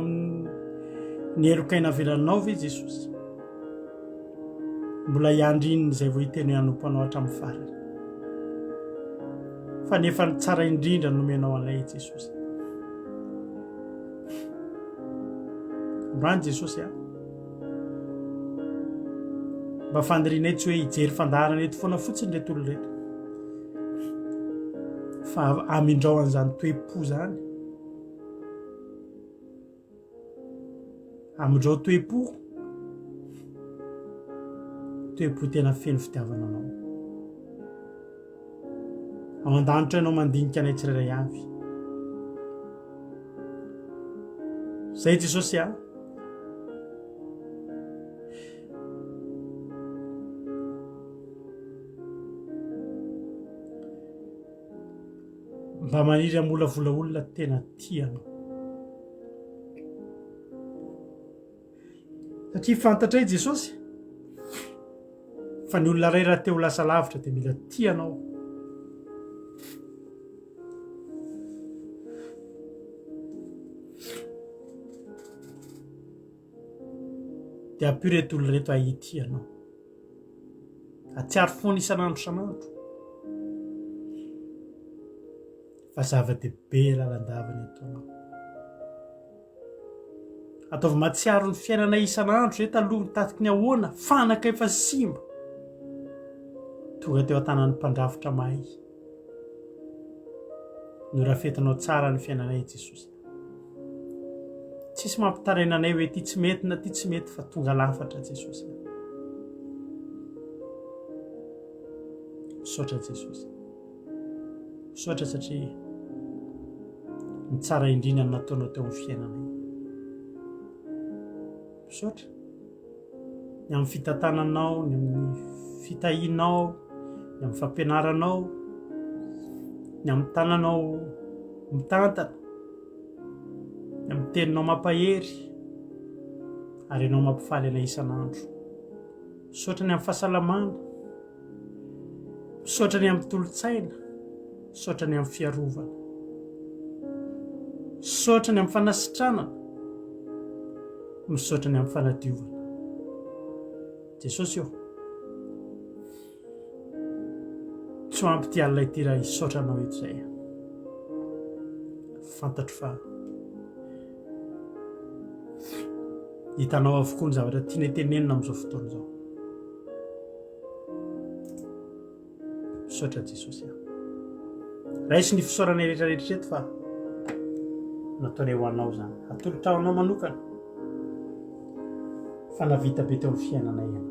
ny elokaina avelanao ve Jesosy mbola iandrininy izay vao hiteny hanompanao hatramin'ny farany fa nefa ny tsara indrindra nomenao anay Jesosy androany Jesosy mba fandrinay tsy hoe hijery fandaharana eto foana fotsiny reto olo reto fa amindrao an'izany toe-po zany amindrao toe-po tena feno fitiavana anao ao an-danitra ianao mandinika anay tsirairay avy zay Jesosy mba maniry amolavola olona tena tianao satria fantatray Jesosy fa ny olona ray raha teo lasa lavitra dia mila tianao dia ampio reto olona reto ahitianao atsiaro foana isan'andro san'andro fa zava-dehibe lalandavana etonao ataovy matsiaro ny fiainana isan'andro zay taloha mitatiky ny ahoana fanaka efa simba tonga teo an-tanan'ny mpandrafitra mahay no rafetinao tsara ny fiainanay Jesosy tsisy mampitaraina anay hoe ty tsy mety na ty tsy mety fa tonga lafatra Jesosy misaotra Jesosy misaotra satria ny tsara indrindra ny nataonao teo amin'ny fiainanay misaotra ny amin'ny fitantananao ny amin'ny fitahinao ny amin'ny fampianaranao ny amin'ny tananao mitantana ny amin'ny teninao mampahery ary ianao mampifaly anay isan'andro misaotra ny amin'ny fahasalamana misaotra ny amin'ny tolotsaina misaotra ny amin'ny fiarovana misaotra ny amin'ny fanasitranana misaotra ny amin'ny fanadiovana Jesosy tsy mampity alina ity raha hisaotra anao eto izay fantatro fa hitanao avokoa ny zavatra tiana tenenina amin'izao fotoana izao misaotra Jesosy raisy ny fisaorana rehetrarehetra eto fa nataonay ho anao zany atolotra ho anao manokana fa navita be teo amin'ny fiainanay ianao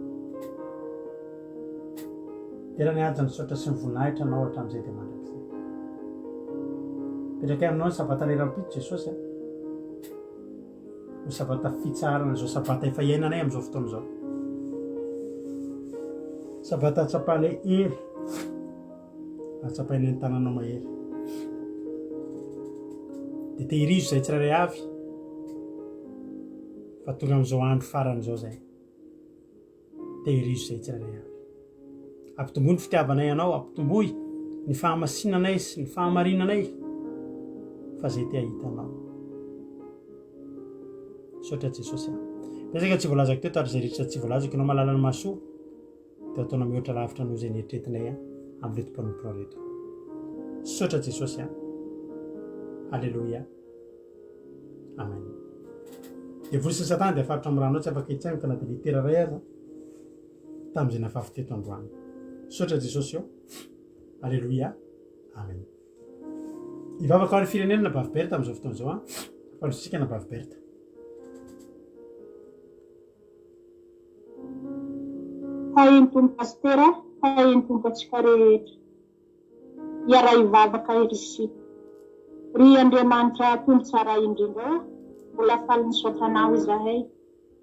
tena ny anja ny saotra sy ny voninahitra anao hatramin'izay dia mandrakizay petraka aminao ny sabata leram-pito Jesosy ny sabata fitsarana izao sabata efa iainanay amin'izao fotoana izao sabata atsapanay hery atsapainay ny tananao mahery dia tehirizo izay tsirairay avy fa tonga amin'izao andro farany izao zay tehirizo izay tsirairay avy ampitomboy ny fitiavanay anao ampitomboy ny fahamasinanay sy ny fahamarinanay fa zay te ahitanao misaotra Jesosy pesaka tsy voalazako teto ary zay rehetra tsy voalazako ianao mahalala ny mahasoa dia ataonao mihoatra lavitra noho izay nieritretinay amin'reto mpanompo reto misaotra Jesosy alleluia amen dia vory sy Satana dia afaritra amin'ny ranao tsy afaka hitsaino ka na dia litera ray aza tamin'izay nafafy teto androany misaotra Jesosy alleluia amen ivavaka ao ny firenena na Bavy Berta amin'izao fotoana izao fandrotsika na Bavy Berta hainy tompo pastera hainy tompo atsika rehetra iara ivavaka erisika ry Andriamanitra tompo tsara indrindra mbola faly misaotranao izahay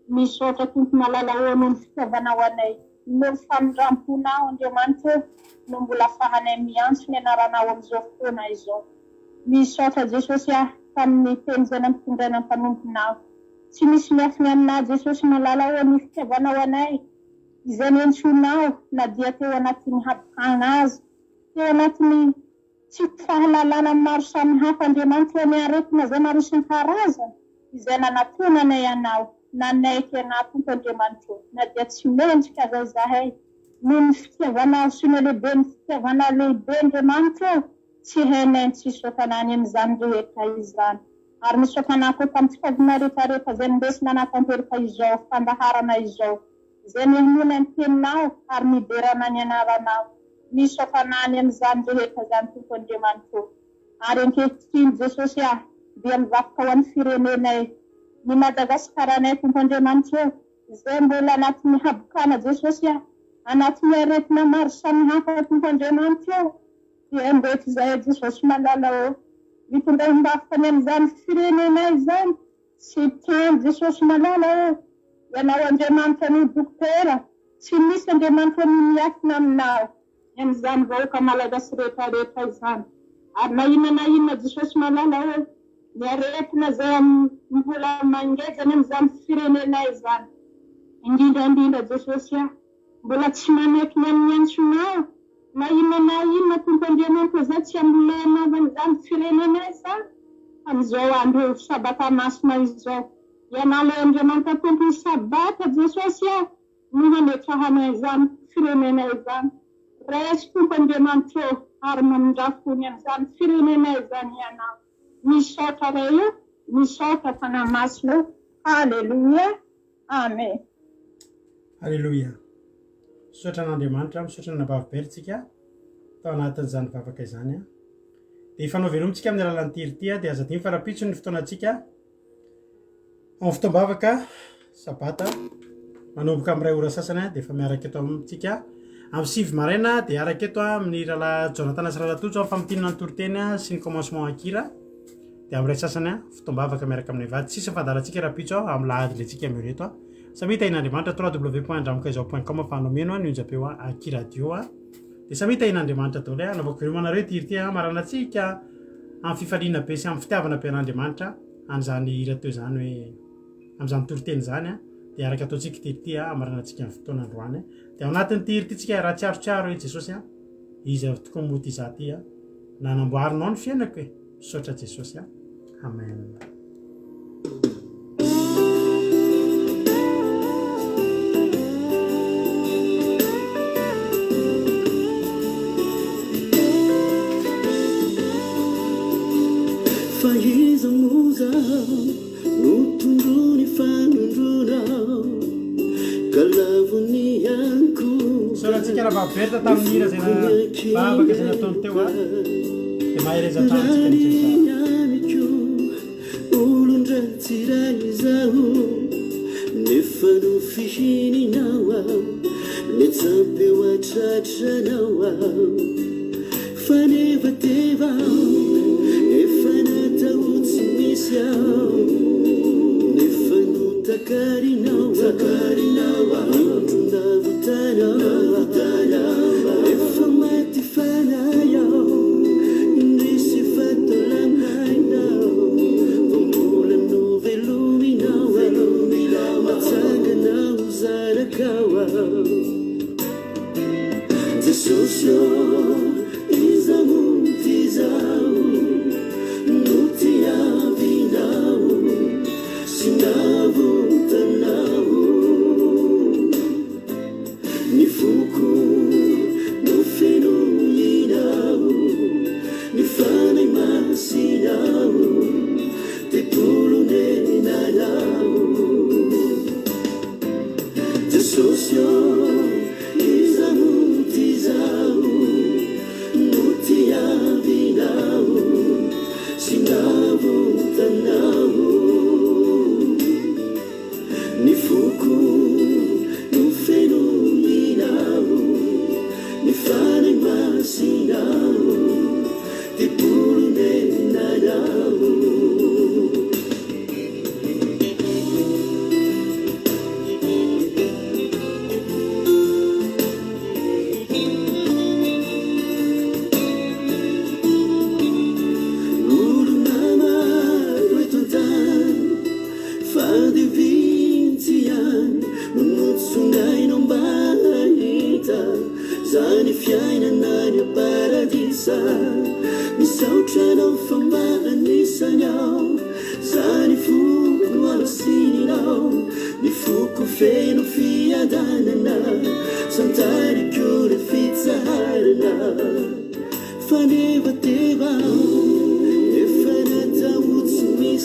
misaotra tompo malala hoanao ny fitiavanao anay no fanondramponao Andriamanitra no mbola fahanay miantso ny anaranao amin'izao fotoana izao misaotra Jesosy tamin'ny teny zay nampitondraina ny mpanomponao tsy misy miafiny aminao Jesosy malala ao ny fitiavanao anay izay nientsonao na dia teo anatin'ny hampikana azy teo anatin'ny tsy fahalalana maro samihafa Andriamanitra ny aretina zay maro isan-karazany izay nanatonanay anao nanaiky anao tompo Andriamanitra na dia tsy mendrika zay zahay noho ny fitiavanao sy ny lehibe ny fitiavanao lehibe Andriamanitra tsy hainay tsy sotanany amin'izany rehetra izany ary misotanao koa tamin'ny fitaovana rehetrarehetra zay nindesina anatanteraka izao fandaharana izao izay nihinona ny teninao ary miberana ny anaranao misotanany amin'izany rehetra zany tompo Andriamanitra ary ankehitriny Jesosy dia mivakoka ho an'ny firenenay ny Madagasikara tompo Andriamanitra izay mbola anatin'ny habokana Jesosy anatin'ny aretina maro samihafa tompo Andriamanitra dia mbeky zay Jesosy malala mitondray mbafany amin'izany firenenay zany sy tiany Jesosy malala ianao Andriamanitra ny dokotera tsy misy Andriamanitra ny miafina aminao amin'izany vahoaka malagasy rehetrarehetra izany ary na inona Jesosy malala ny aretina zay mbola mangejany amin'izany firenenay zany indrindra Jesosy mbola tsy manaiky ny amin'ny antsonao na inona tompo Andriamanitra zay tsy ambolena amin'izany firenenay zany amin'izao andro sabata masina izao ianao ilay Andriamanitra tompo sabata Jesosy no hametrahanay izany firenenay zany resy tompo Andriamanitra ary mamindrafony amin'izany firenenay zany ianao misaotra ray misaotra fanahy masina Halleluja amen Halleluja misaotra an'Andriamanitra misaotra ny vaviberitsika tao anatin'izany vavaka izany dia fanao velomintsika amin'ny alalan'ny tirity dia aza dimy farapitso ny fotoanantsika amin'ny fotoam-bavaka sabata manomboka amin'ray ora sasany dia efa miaraka eto amintsika amin'ny sivy maraina dia araka eto amin'ny rahalahy Jonathan Asralatojo amin'ny famotinana ny toriteny sy ny commencement akira dia amin'ray sasany fotoam-bavaka miaraka amin'ny vady tsisy fadalantsika rapitso amin'ny lahady lentsika mireto samy hitahin'Andriamanitra www.andramokazao.com fanomeno ny onjapeo akiradio dia samy hitahin'Andriamanitra daholo anaovako velomanareo tirity maranatsika amin'ny fifaliana be sy amin'ny fitiavana be an'Andriamanitra an'izany hira teo zany hoe amin'izany toriteny zany dia araka ataontsika tirity maranatsika amin'ny fotoana androany dia ao anatin'ny tiritytsika raha tsiarotsiaro Jesosy izy tokony moty izaty nanamboarinao ny fiainako misaotra Jesosy amen Faiza muza nutunduni fanunduna kalavuni yanku soratsika raha vaviberitra tamin'ny hira zay vavaka izay nataony teo dia maherezan-tranotsika ny olondratsiraizaho nefa no fihininao netsapeo atratranao fa nefa teva efa natao tsy misy ao nefa no takarinao indrondavitanao efa maty fanay ao indrisy fatolamainao vombola no velominao matsanganao zarakao ao Jesosy iza moty zao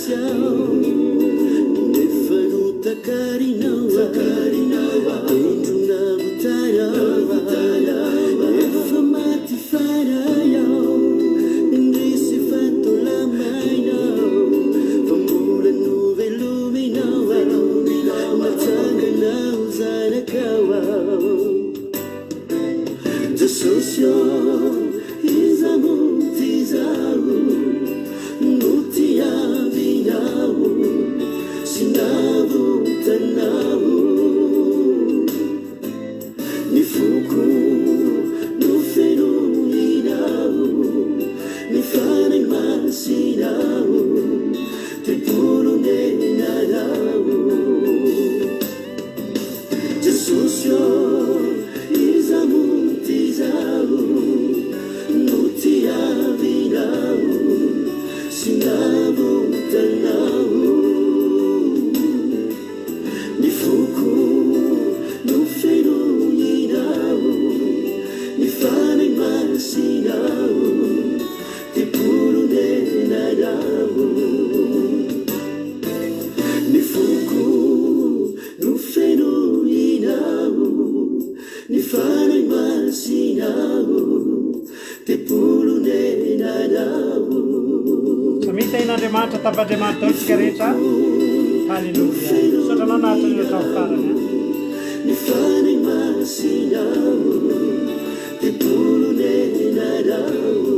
siao nefa notakarinao endrona votara efa maty farayao indrisy fatolamainao fambola noveluminao matsanganao zanakao Desosio izamutizau nutiavinau sinavu tanau nifuku nuferuinau nifanai masinau tripulu nenarau Desosio izamutizau nutiavinau sinavu tanau nifuku nuferuinau nifanai masinau tipulu nenarau nifuku nuferuinau nifanai masinau tipulu nenarau samita in'andriamanitra tapandriamanitra taontsika rehetra halleluia sotranao nahaton'ireo trano farany nifanai masinau tipulu nenarau